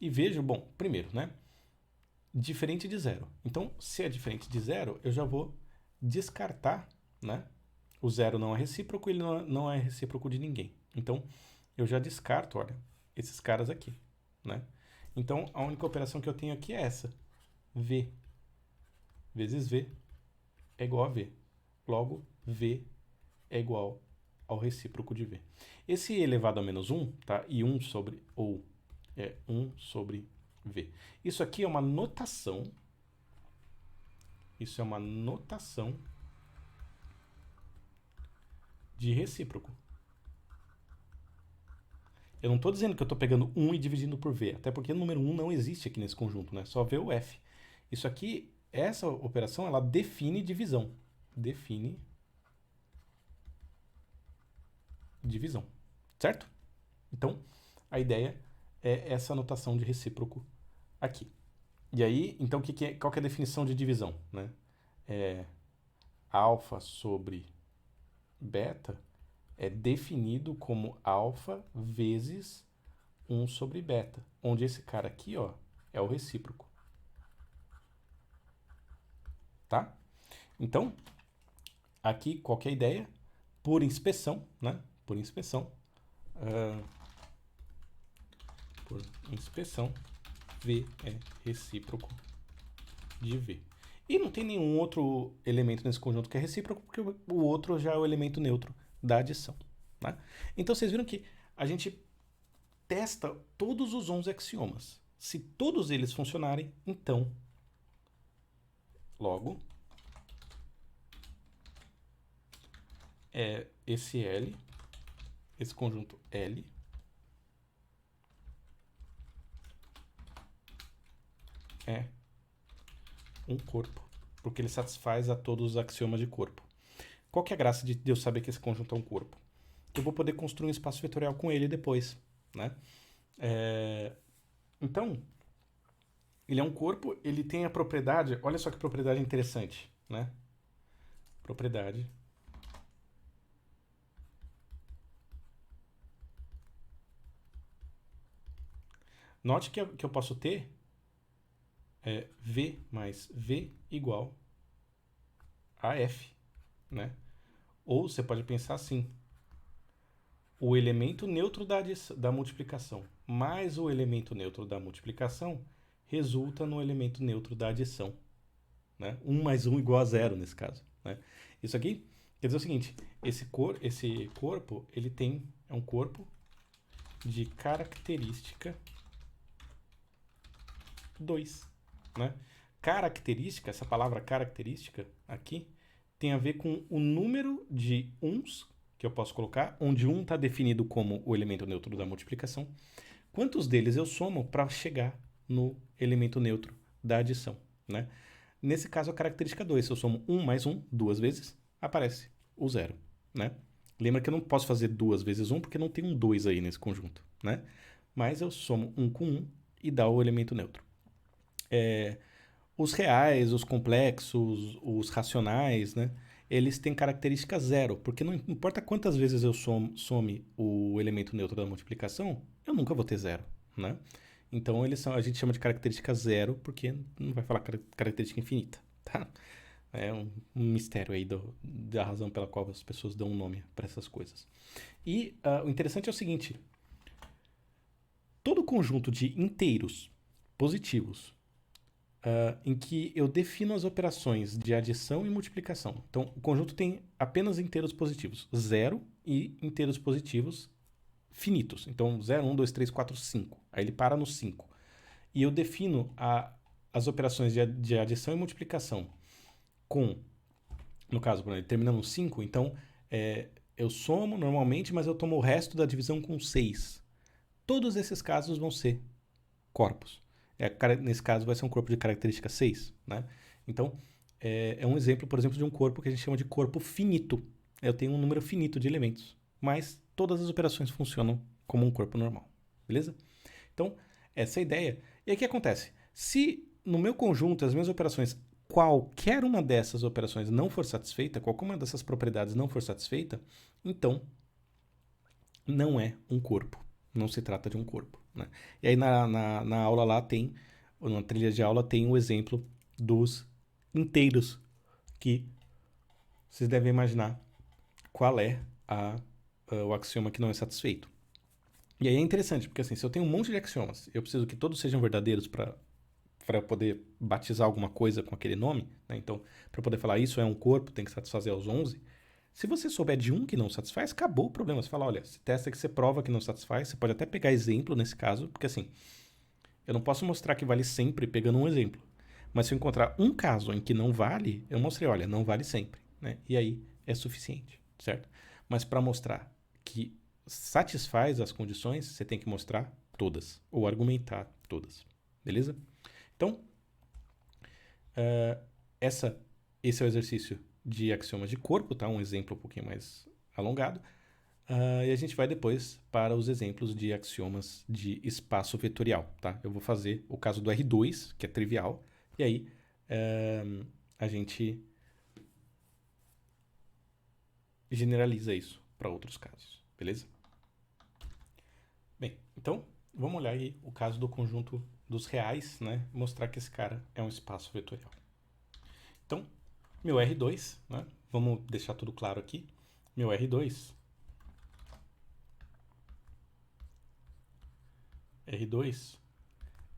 A: e vejo, bom, primeiro, né? Diferente de 0. Então, se é diferente de 0, eu já vou descartar, né? O 0 não é recíproco, ele não é recíproco de ninguém. Então, eu já descarto, olha, esses caras aqui, né? Então, a única operação que eu tenho aqui é essa. V vezes V é igual a V. Logo, V é igual ao recíproco de V. Esse elevado a menos 1, tá? E 1 sobre, ou 1 sobre V. Isso aqui é uma notação. Isso é uma notação de recíproco. Eu não estou dizendo que eu estou pegando 1 e dividindo por V, até porque o número 1 não existe aqui nesse conjunto, né? Só V ou F. Isso aqui, essa operação, ela define divisão. Define divisão, certo? Então, a ideia é essa notação de recíproco aqui. E aí, então, qual que é a definição de divisão? Né? Alfa sobre beta é definido como alfa vezes 1 sobre beta, onde esse cara aqui, ó, é o recíproco. Tá? Então, aqui, qual que é a ideia? Por inspeção, né? Por inspeção, V é recíproco de V. E não tem nenhum outro elemento nesse conjunto que é recíproco, porque o outro já é o elemento neutro da adição. Né? Então, vocês viram que a gente testa todos os 11 axiomas. Se todos eles funcionarem, então, logo, esse L, esse conjunto L, é um corpo, porque ele satisfaz a todos os axiomas de corpo. Qual que é a graça de eu saber que esse conjunto é um corpo? Eu vou poder construir um espaço vetorial com ele depois, né? Então, ele é um corpo, ele tem a propriedade, olha só que propriedade interessante, né? Propriedade note que eu posso ter V mais V igual a F, né? Ou você pode pensar assim, o elemento neutro da multiplicação mais o elemento neutro da multiplicação resulta no elemento neutro da adição. Né? 1 mais 1 igual a 0 nesse caso. Né? Isso aqui quer dizer o seguinte, esse corpo ele é um corpo de característica 2. Né? Característica, essa palavra característica aqui, tem a ver com o número de uns que eu posso colocar, onde um está definido como o elemento neutro da multiplicação. Quantos deles eu somo para chegar no elemento neutro da adição, né? Nesse caso, a característica 2, se eu somo 1 mais 1 duas vezes, aparece o zero, né? Lembra que eu não posso fazer 2 vezes 1 porque não tem um 2 aí nesse conjunto, né? Mas eu somo 1 com 1 e dá o elemento neutro. Os reais, os complexos, os racionais, né? Eles têm característica zero, porque não importa quantas vezes eu some o elemento neutro da multiplicação, eu nunca vou ter zero, né? Então a gente chama de característica zero, porque não vai falar característica infinita, tá? É um mistério aí da razão pela qual as pessoas dão um nome para essas coisas. E o interessante é o seguinte: todo conjunto de inteiros positivos em que eu defino as operações de adição e multiplicação. Então, o conjunto tem apenas inteiros positivos, 0 e inteiros positivos finitos. Então, 0, 1, 2, 3, 4, 5. Aí ele para no 5. E eu defino as operações de adição e multiplicação com, no caso, por exemplo, terminando no 5, então eu somo normalmente, mas eu tomo o resto da divisão com 6. Todos esses casos vão ser corpos. Nesse caso vai ser um corpo de característica 6, né? Então, é um exemplo, por exemplo, de um corpo que a gente chama de corpo finito. Eu tenho um número finito de elementos, mas todas as operações funcionam como um corpo normal, beleza? Então, essa é a ideia. E aí o que acontece? Se no meu conjunto as minhas operações, qualquer uma dessas operações não for satisfeita, qualquer uma dessas propriedades não for satisfeita, então não é um corpo. Não se trata de um corpo, né? E aí na aula lá tem, na trilha de aula tem o exemplo dos inteiros, que vocês devem imaginar qual é o axioma que não é satisfeito. E aí é interessante, porque assim, se eu tenho um monte de axiomas, eu preciso que todos sejam verdadeiros para poder batizar alguma coisa com aquele nome, né? Então, para poder falar isso é um corpo, tem que satisfazer aos 11. Se você souber de um que não satisfaz, acabou o problema. Você fala, olha, esse teste que você prova que não satisfaz, você pode até pegar exemplo nesse caso, porque assim, eu não posso mostrar que vale sempre pegando um exemplo. Mas se eu encontrar um caso em que não vale, eu mostrei, olha, não vale sempre, né? E aí é suficiente, certo? Mas para mostrar que satisfaz as condições, você tem que mostrar todas, ou argumentar todas, beleza? Então, esse é o exercício de axiomas de corpo, tá? Um exemplo um pouquinho mais alongado. E a gente vai depois para os exemplos de axiomas de espaço vetorial, tá? Eu vou fazer o caso do R2, que é trivial, e aí a gente generaliza isso para outros casos, beleza? Bem, então vamos olhar aí o caso do conjunto dos reais, né? Mostrar que esse cara é um espaço vetorial. Então, meu R2, né? Vamos deixar tudo claro aqui. Meu R2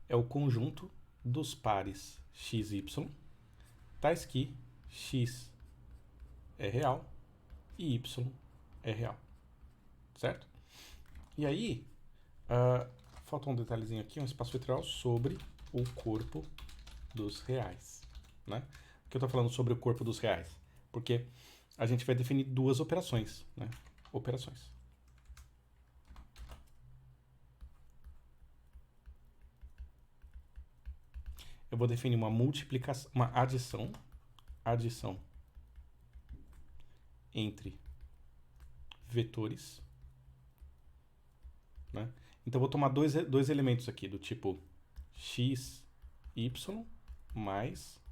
A: é o conjunto dos pares x e y, tais que x é real e y é real, certo? E aí, falta um detalhezinho aqui, um espaço vetorial sobre o corpo dos reais, né? Por que eu estou falando sobre o corpo dos reais? Porque a gente vai definir duas operações, né? Operações. Eu vou definir uma multiplicação, uma adição entre vetores, né? Então eu vou tomar dois elementos aqui do tipo x, y mais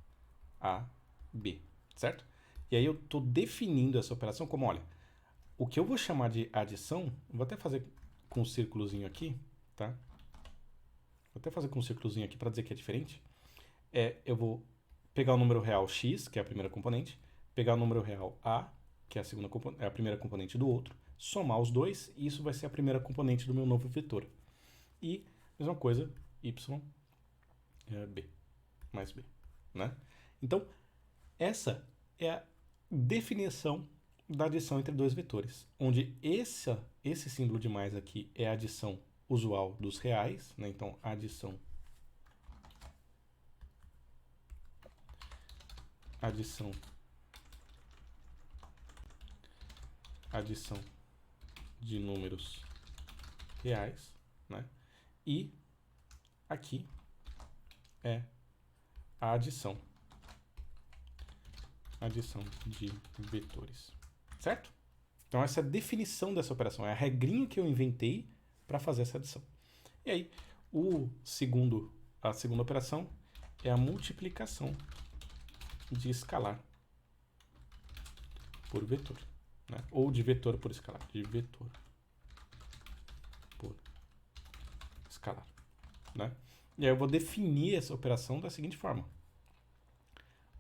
A: a, b, certo? E aí eu estou definindo essa operação como, olha, o que eu vou chamar de adição, vou até fazer com um círculozinho aqui, tá? Vou até fazer com um círculozinho aqui para dizer que é diferente. Eu vou pegar o número real x, que é a primeira componente, pegar o número real a, que é a primeira componente do outro, somar os dois, e isso vai ser a primeira componente do meu novo vetor. E, mesma coisa, y b, mais b, né? Então, essa é a definição da adição entre dois vetores, onde esse símbolo de mais aqui é a adição usual dos reais, né? Então, adição adição de números reais, né? E aqui é a adição de vetores, certo? Então essa é a definição dessa operação, é a regrinha que eu inventei para fazer essa adição. E aí, a segunda operação é a multiplicação de escalar por vetor, né? Ou de vetor por escalar, de vetor por escalar, né? E aí eu vou definir essa operação da seguinte forma.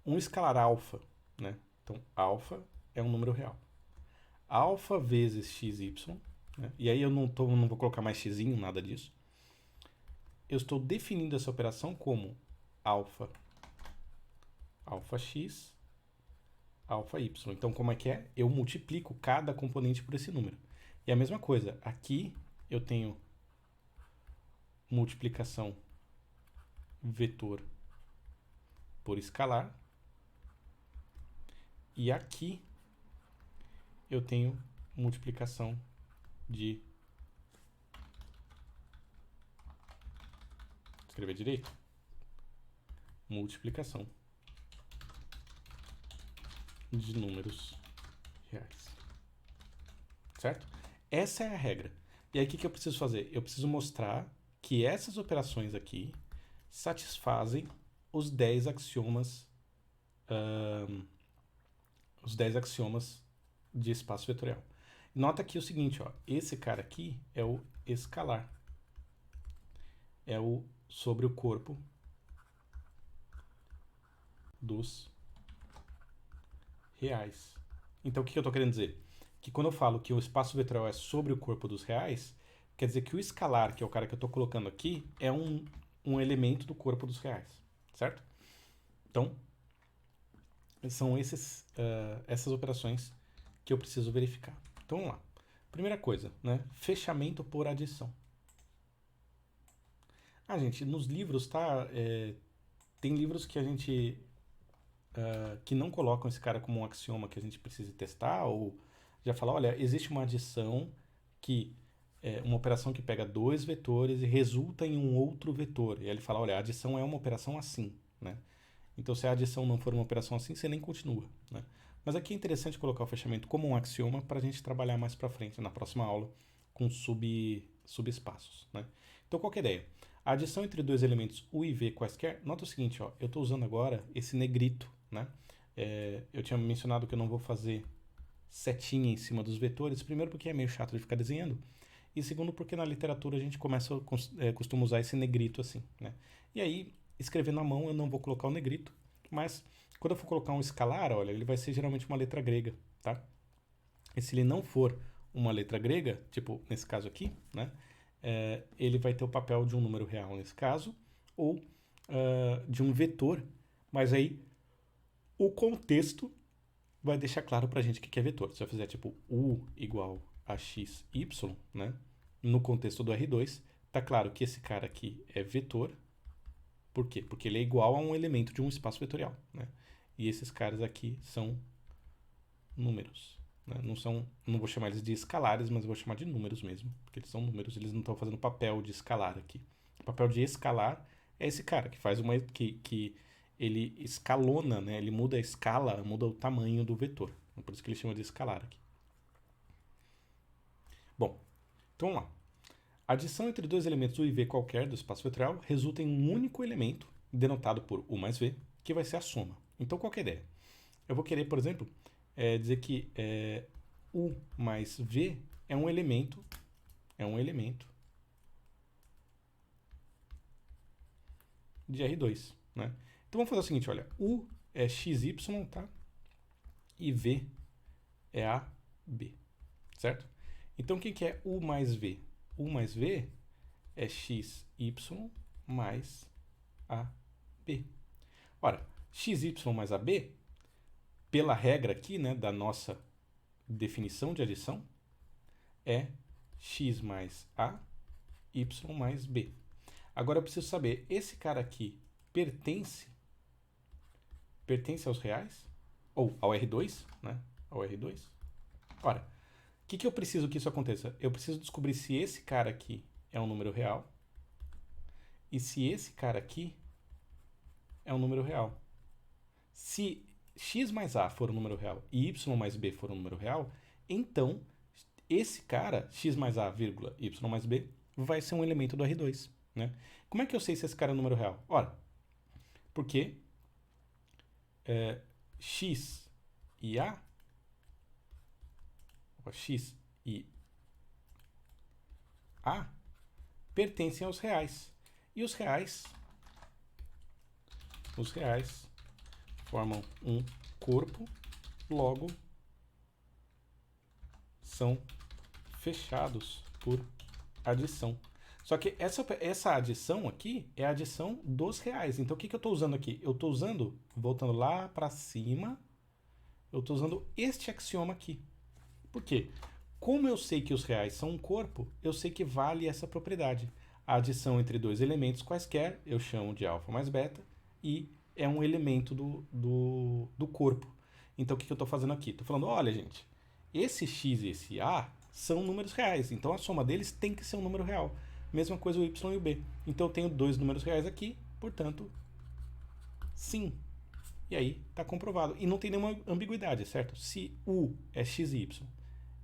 A: Um escalar alfa, né? Então, alfa é um número real. Alfa vezes xy, né? E aí eu não vou colocar mais x, nada disso. Eu estou definindo essa operação como alfa x, alfa y. Então, como é que é? Eu multiplico cada componente por esse número. E a mesma coisa, aqui eu tenho multiplicação vetor por escalar. E aqui eu tenho multiplicação de... Escrever direito? Multiplicação de números reais. Certo? Essa é a regra. E aí o que eu preciso fazer? Eu preciso mostrar que essas operações aqui satisfazem os 10 axiomas de espaço vetorial. Nota aqui o seguinte, ó, esse cara aqui é o escalar. É o sobre o corpo dos reais. Então o que eu estou querendo dizer? Que quando eu falo que o espaço vetorial é sobre o corpo dos reais, quer dizer que o escalar, que é o cara que eu estou colocando aqui, é um elemento do corpo dos reais, certo? Então, são essas operações que eu preciso verificar. Então vamos lá. Primeira coisa, né? Fechamento por adição. Gente, nos livros, tá? Tem livros que a gente... que não colocam esse cara como um axioma que a gente precisa testar, ou já fala, olha, existe uma adição que é uma operação que pega dois vetores e resulta em um outro vetor. E aí ele fala, olha, a adição é uma operação assim, né? Então, se a adição não for uma operação assim, você nem continua, né? Mas aqui é interessante colocar o fechamento como um axioma para a gente trabalhar mais para frente, na próxima aula, com subespaços, né? Então, qual que é a ideia? A adição entre dois elementos u e v quaisquer, nota o seguinte, ó, eu estou usando agora esse negrito, né? Eu tinha mencionado que eu não vou fazer setinha em cima dos vetores, primeiro porque é meio chato de ficar desenhando, e segundo porque na literatura a gente costuma usar esse negrito assim, né? E aí, escrevendo à mão eu não vou colocar o negrito, mas quando eu for colocar um escalar, olha, ele vai ser geralmente uma letra grega, tá? E se ele não for uma letra grega, tipo nesse caso aqui, né? Ele vai ter o papel de um número real nesse caso, ou de um vetor, mas aí o contexto vai deixar claro pra gente o que é vetor. Se eu fizer tipo u igual a xy, né? No contexto do R2, tá claro que esse cara aqui é vetor. Por quê? Porque ele é igual a um elemento de um espaço vetorial, né? E esses caras aqui são números, né? Não vou chamar eles de escalares, mas eu vou chamar de números mesmo, porque eles são números, eles não estão fazendo papel de escalar aqui. O papel de escalar é esse cara que faz que ele escalona, né? Ele muda a escala, muda o tamanho do vetor. Por isso que ele chama de escalar aqui. Bom, então vamos lá. A adição entre dois elementos u e v qualquer do espaço vetorial resulta em um único elemento, denotado por u mais v, que vai ser a soma. Então, qual que é a ideia? Eu vou querer, por exemplo, dizer que u mais v é um elemento de R2, né? Então vamos fazer o seguinte, olha, u é xy, tá? E v é AB, certo? Então, o que é u mais v? U mais v é xy mais AB. Ora, xy mais AB, pela regra aqui, né, da nossa definição de adição, é x mais A, y mais B. Agora eu preciso saber, esse cara aqui pertence aos reais? Ou ao R2, né? Ao R2? Ora, que eu preciso que isso aconteça? Eu preciso descobrir se esse cara aqui é um número real e se esse cara aqui é um número real. Se x mais a for um número real e y mais b for um número real, então esse cara, x mais a, vírgula, y mais b, vai ser um elemento do R2. Né? Como é que eu sei se esse cara é um número real? Ora, porque x e a, x e a pertencem aos reais. E os reais formam um corpo, logo são fechados por adição. Só que essa adição aqui é a adição dos reais. Então, o que eu estou usando aqui? Eu estou usando, voltando lá para cima, eu estou usando este axioma aqui. Por quê? Como eu sei que os reais são um corpo, eu sei que vale essa propriedade. A adição entre dois elementos quaisquer, eu chamo de alfa mais beta, e é um elemento do corpo. Então, o que eu estou fazendo aqui? Estou falando, olha, gente, esse x e esse a são números reais, então a soma deles tem que ser um número real. Mesma coisa o y e o b. Então, eu tenho dois números reais aqui, portanto, sim. E aí, está comprovado. E não tem nenhuma ambiguidade, certo? Se u é x e y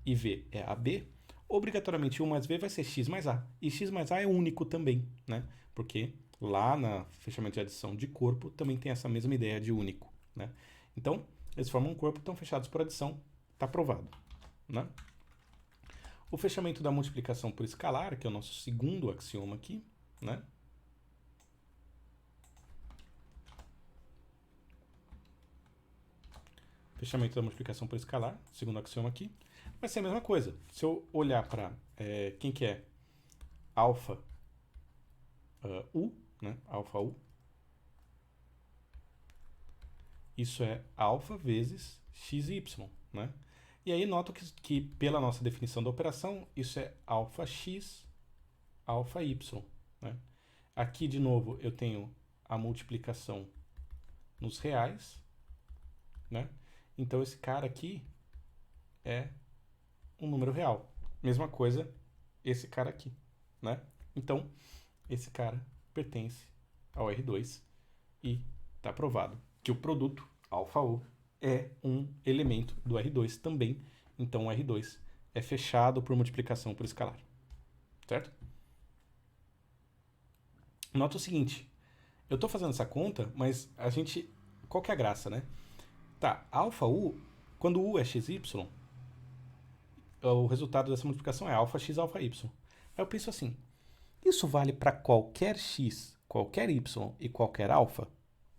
A: e v é AB, obrigatoriamente u mais v vai ser x mais a. E x mais a é único também, né? Porque lá na fechamento de adição de corpo também tem essa mesma ideia de único, né? Então, eles formam um corpo, estão fechados por adição, está provado, né? O fechamento da multiplicação por escalar, que é o nosso segundo axioma aqui, né? Fechamento da multiplicação por escalar, segundo axioma aqui, vai ser a mesma coisa. Se eu olhar para quem que é alfa u, né? Alfa u, isso é alfa vezes x e y, né? E aí noto que pela nossa definição da operação, isso é alfa x, alfa y, né? Aqui, de novo, eu tenho a multiplicação nos reais, né? Então, esse cara aqui é um número real. Mesma coisa, esse cara aqui, né? Então, esse cara pertence ao R2 e está provado que o produto alfa U é um elemento do R2 também. Então, o R2 é fechado por multiplicação por escalar. Certo? Nota o seguinte, eu estou fazendo essa conta, mas a gente... Qual que é a graça, né? Tá, alfa U, quando U é xy, o resultado dessa multiplicação é alfa x, alfa y. Aí eu penso assim, isso vale para qualquer x, qualquer y e qualquer alfa?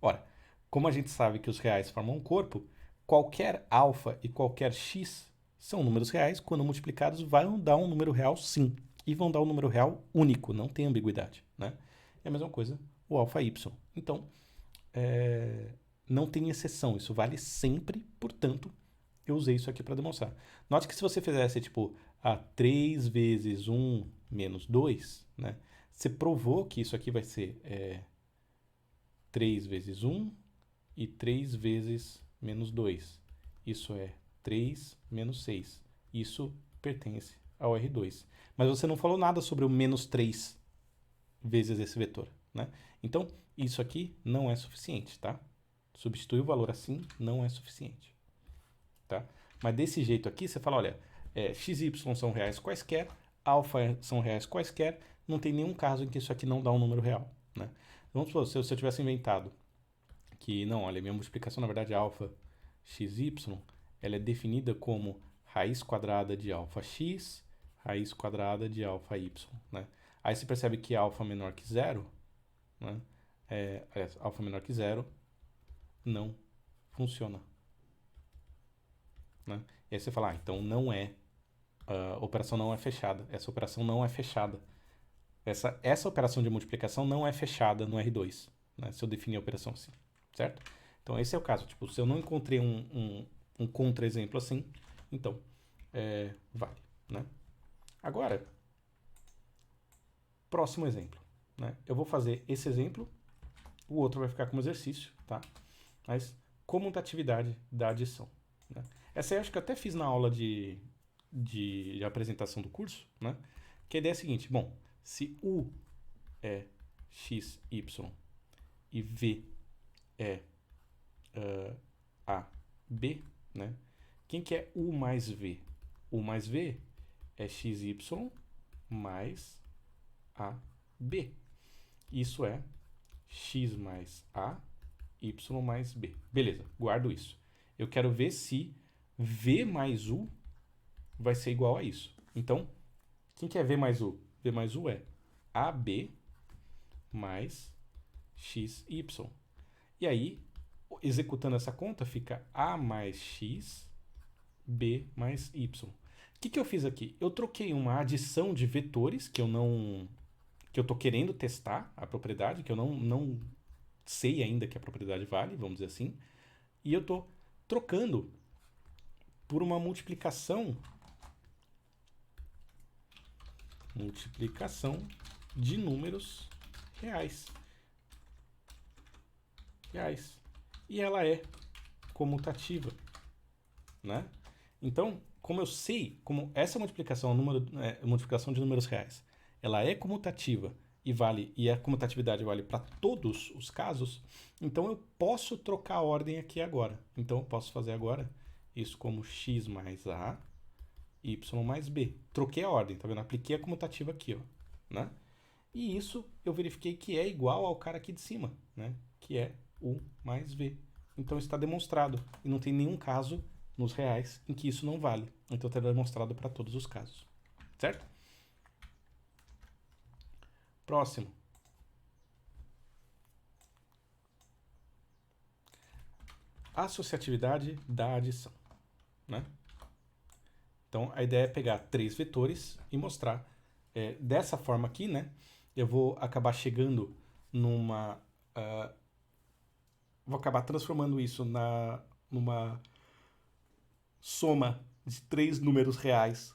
A: Ora, como a gente sabe que os reais formam um corpo, qualquer alfa e qualquer x são números reais, quando multiplicados vão dar um número real sim. E vão dar um número real único, não tem ambiguidade, né? É a mesma coisa o alfa y. Então, não tem exceção, isso vale sempre, portanto, eu usei isso aqui para demonstrar. Note que se você fizesse, tipo, 3 vezes 1 menos 2, né? Você provou que isso aqui vai ser 3 vezes 1 e 3 vezes menos 2. Isso é 3 menos 6. Isso pertence ao R2. Mas você não falou nada sobre o menos 3 vezes esse vetor, né? Então, isso aqui não é suficiente, tá? Substituir o valor assim não é suficiente, tá? Mas desse jeito aqui, você fala, olha, x e y são reais quaisquer, alfa são reais quaisquer, não tem nenhum caso em que isso aqui não dá um número real, né? Vamos supor, se eu tivesse inventado que, não, olha, minha multiplicação, na verdade, alfa xy, ela é definida como raiz quadrada de alfa x, raiz quadrada de alfa y, né? Aí você percebe que alfa menor que zero, né? Alfa menor que zero não funciona, né? E aí você fala, então não é, a operação não é fechada, essa operação não é fechada. Essa operação de multiplicação não é fechada no R2, né? Se eu definir a operação assim, certo? Então esse é o caso, tipo, se eu não encontrei um contra-exemplo assim, então vale, né? Agora, próximo exemplo, né? Eu vou fazer esse exemplo, o outro vai ficar como exercício, tá? Mas comutatividade da adição, né? Essa aí eu acho que eu até fiz na aula de de apresentação do curso, né? Que a ideia é a seguinte, bom, se U é x, y e V é A, B, né? Quem que é U mais V? U mais V é xy mais AB. Isso é x mais A, y mais B. Beleza, guardo isso. Eu quero ver se V mais U vai ser igual a isso. Então, quem que é V mais U? V mais U é AB mais XY. E aí, executando essa conta, fica A mais X, B mais Y. O que eu fiz aqui? Eu troquei uma adição de vetores que eu estou querendo testar a propriedade, que eu não sei ainda que a propriedade vale, vamos dizer assim, e eu estou trocando por uma multiplicação de números reais. E ela é comutativa, né? Então, como eu sei, como essa multiplicação, multiplicação de números reais, ela é comutativa e a comutatividade vale para todos os casos, então eu posso trocar a ordem aqui agora. Então eu posso fazer agora isso como x mais a, y mais b. Troquei a ordem, tá vendo? Apliquei a comutativa aqui, ó, né? E isso eu verifiquei que é igual ao cara aqui de cima, né? Que é u mais v. Então está demonstrado e não tem nenhum caso nos reais em que isso não vale. Então está demonstrado para todos os casos, certo? Próximo. Associatividade da adição, né? Então a ideia é pegar 3 vetores e mostrar dessa forma aqui, né? Eu vou acabar chegando numa... vou acabar transformando isso numa soma de 3 números reais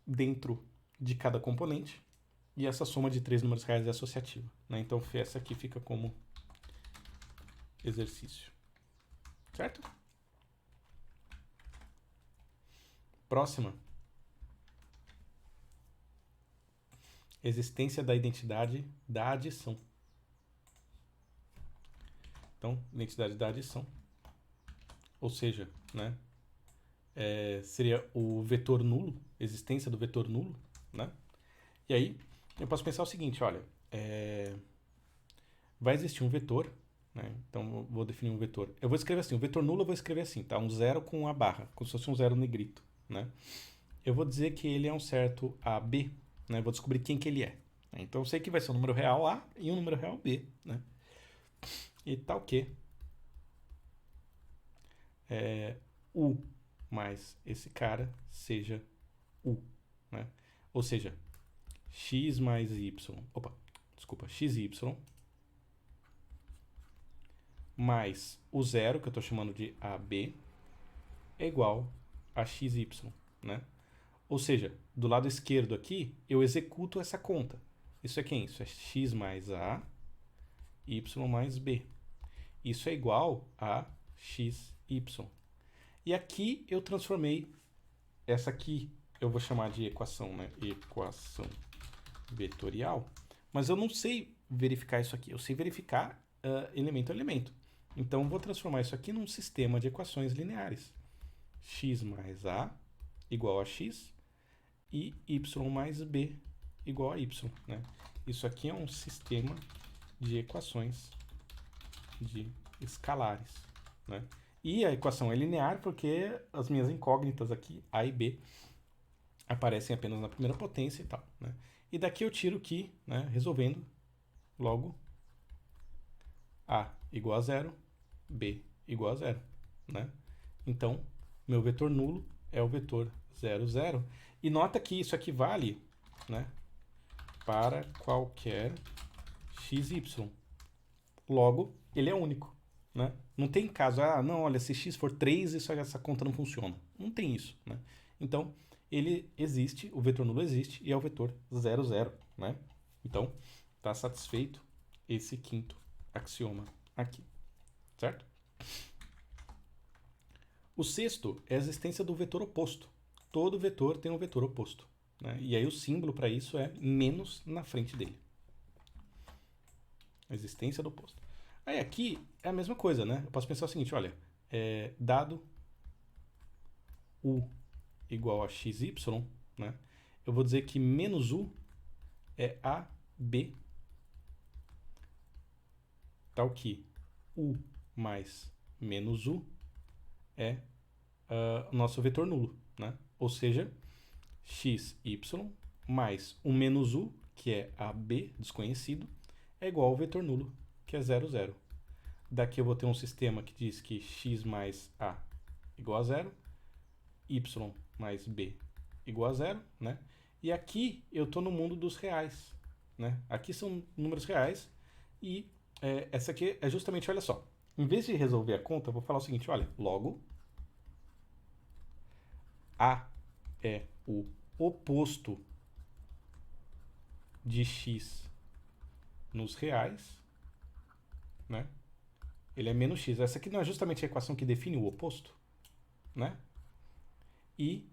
A: dentro de cada componente. E essa soma de 3 números reais é associativa, né? Então essa aqui fica como exercício. Certo? Próxima. Existência da identidade da adição. Então, identidade da adição. Ou seja, né? Seria o vetor nulo, existência do vetor nulo, né? E aí, eu posso pensar o seguinte, olha, vai existir um vetor, né? Então, eu vou definir um vetor. Eu vou escrever assim, o vetor nulo eu vou escrever assim, tá? Um zero com a barra, como se fosse um zero negrito, né? Eu vou dizer que ele é um certo AB, né? Eu vou descobrir quem que ele é. Então, eu sei que vai ser um número real A e um número real B, né? E tal que U mais esse cara seja U, né? Ou seja, x mais y, xy mais o zero, que eu estou chamando de AB, é igual a xy, né? Ou seja, do lado esquerdo aqui, eu executo essa conta. Isso é quem? Isso é x mais a, y mais b. Isso é igual a xy. E aqui eu transformei essa aqui, eu vou chamar de equação, né? Equação vetorial. Mas eu não sei verificar isso aqui. Eu sei verificar elemento a elemento. Então, vou transformar isso aqui num sistema de equações lineares. X mais A igual a X e Y mais B igual a Y, né? Isso aqui é um sistema de equações de escalares, né? E a equação é linear porque as minhas incógnitas aqui, A e B, aparecem apenas na primeira potência e tal, né? E daqui eu tiro que, né, resolvendo, logo, A igual a zero, B igual a zero, né? Então, meu vetor nulo é o vetor 0, 0. E nota que isso aqui vale, né, para qualquer xy. Logo, ele é único, né? Não tem caso, não, olha, se x for 3, essa conta não funciona. Não tem isso, né? Então, ele existe, o vetor nulo existe e é o vetor 0, 0, né? Então, está satisfeito esse quinto axioma aqui, certo? O sexto é a existência do vetor oposto, todo vetor tem um vetor oposto, né? E aí o símbolo para isso é menos na frente dele. A existência do oposto. Aí aqui é a mesma coisa, né? Eu posso pensar o seguinte, olha, dado u igual a xy, né? Eu vou dizer que menos u é AB, tal que u mais menos u é o nosso vetor nulo, né? Ou seja, xy mais o menos u, que é AB, desconhecido, é igual ao vetor nulo, que é 0, 0. Daqui eu vou ter um sistema que diz que x mais a igual a 0, y mais b igual a 0, né? E aqui eu estou no mundo dos reais, né? Aqui são números reais e essa aqui é justamente, olha só, em vez de resolver a conta, eu vou falar o seguinte, olha, logo a é o oposto de x nos reais, né? Ele é menos x. Essa aqui não é justamente a equação que define o oposto, né? E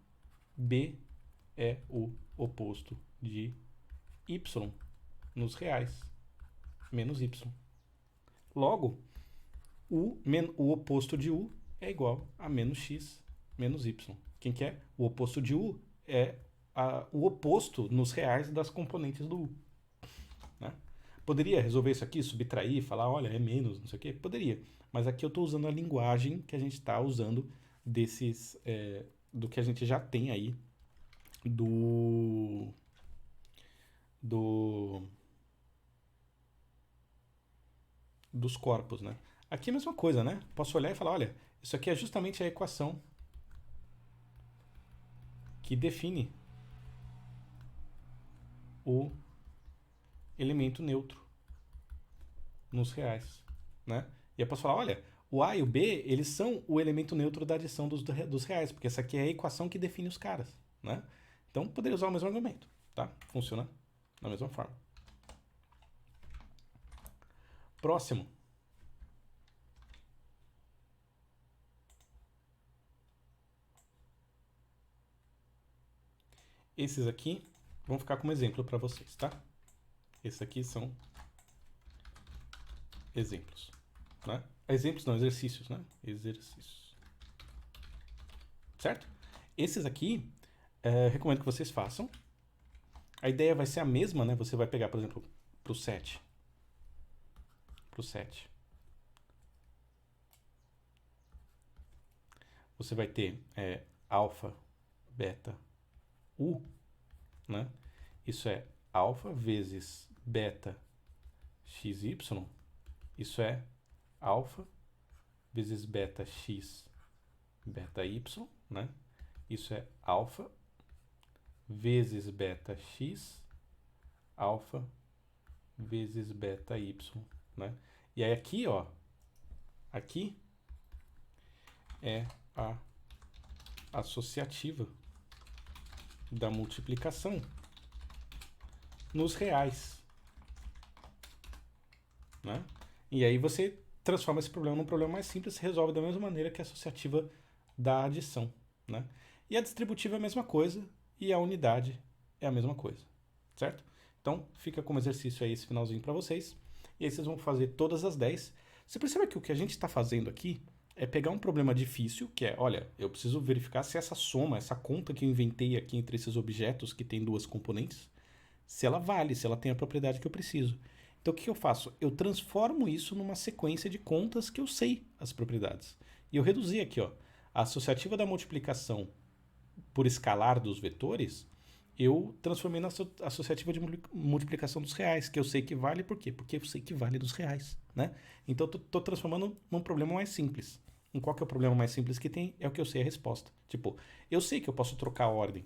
A: b é o oposto de y nos reais, menos y. Logo, o oposto de u é igual a menos x menos y. Quem que é? O oposto de u é o oposto nos reais das componentes do u. Né? Poderia resolver isso aqui, subtrair, falar, olha, é menos, não sei o quê? Poderia. Mas aqui eu estou usando a linguagem que a gente está usando do que a gente já tem aí dos corpos, né? Aqui é a mesma coisa, né? Posso olhar e falar, olha, isso aqui é justamente a equação que define o elemento neutro nos reais, né? E eu posso falar, olha, o A e o B, eles são o elemento neutro da adição dos reais, porque essa aqui é a equação que define os caras, né? Então, poderia usar o mesmo argumento, tá? Funciona da mesma forma. Próximo. Esses aqui vão ficar como exemplo para vocês, tá? Esses aqui são exemplos, né? Exemplos não, exercícios, né? Exercícios. Certo? Esses aqui, recomendo que vocês façam. A ideia vai ser a mesma, né? Você vai pegar, por exemplo, para o 7. Para o 7. Você vai ter alfa, beta, u, né? Isso é alfa vezes beta xy. Isso é alfa vezes beta x, beta y, né? Isso é alfa vezes beta x, alfa vezes beta y, né? E aí aqui, ó, aqui é a associativa da multiplicação nos reais, né? E aí você transforma esse problema num problema mais simples e resolve da mesma maneira que a associativa da adição, né? E a distributiva é a mesma coisa e a unidade é a mesma coisa, certo? Então, fica como exercício aí esse finalzinho para vocês. E aí vocês vão fazer todas as 10. Você percebe que o que a gente está fazendo aqui é pegar um problema difícil, que é, olha, eu preciso verificar se essa soma, essa conta que eu inventei aqui entre esses objetos que tem duas componentes, se ela vale, se ela tem a propriedade que eu preciso. Então, o que eu faço? Eu transformo isso numa sequência de contas que eu sei as propriedades. E eu reduzi aqui, ó, a associativa da multiplicação por escalar dos vetores, eu transformei na associativa de multiplicação dos reais, que eu sei que vale, por quê? Porque eu sei que vale dos reais, né? Então, eu estou transformando num problema mais simples. E qual que é o problema mais simples que tem? É o que eu sei a resposta. Tipo, eu sei que eu posso trocar a ordem.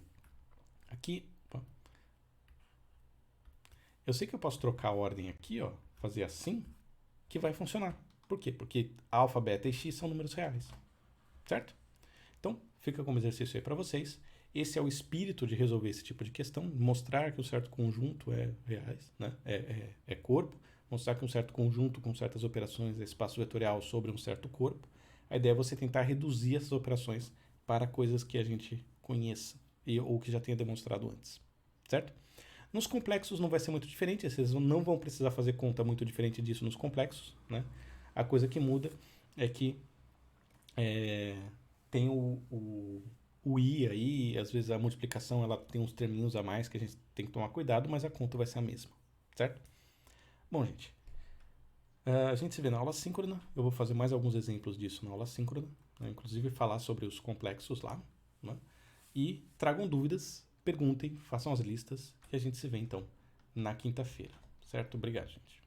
A: Aqui, eu sei que eu posso trocar a ordem aqui, ó, fazer assim, que vai funcionar. Por quê? Porque alfa, beta e x são números reais, certo? Então, fica como exercício aí para vocês. Esse é o espírito de resolver esse tipo de questão, mostrar que um certo conjunto é reais, né? É corpo, mostrar que um certo conjunto com certas operações é espaço vetorial sobre um certo corpo. A ideia é você tentar reduzir essas operações para coisas que a gente conheça, ou que já tenha demonstrado antes, certo? Nos complexos não vai ser muito diferente, vocês não vão precisar fazer conta muito diferente disso nos complexos, né? A coisa que muda é que tem o i aí, às vezes a multiplicação ela tem uns terminhos a mais que a gente tem que tomar cuidado, mas a conta vai ser a mesma, certo? Bom, gente, a gente se vê na aula síncrona, eu vou fazer mais alguns exemplos disso na aula síncrona, né? Inclusive falar sobre os complexos lá, né? E tragam dúvidas, perguntem, façam as listas e a gente se vê então na quinta-feira, certo? Obrigado, gente.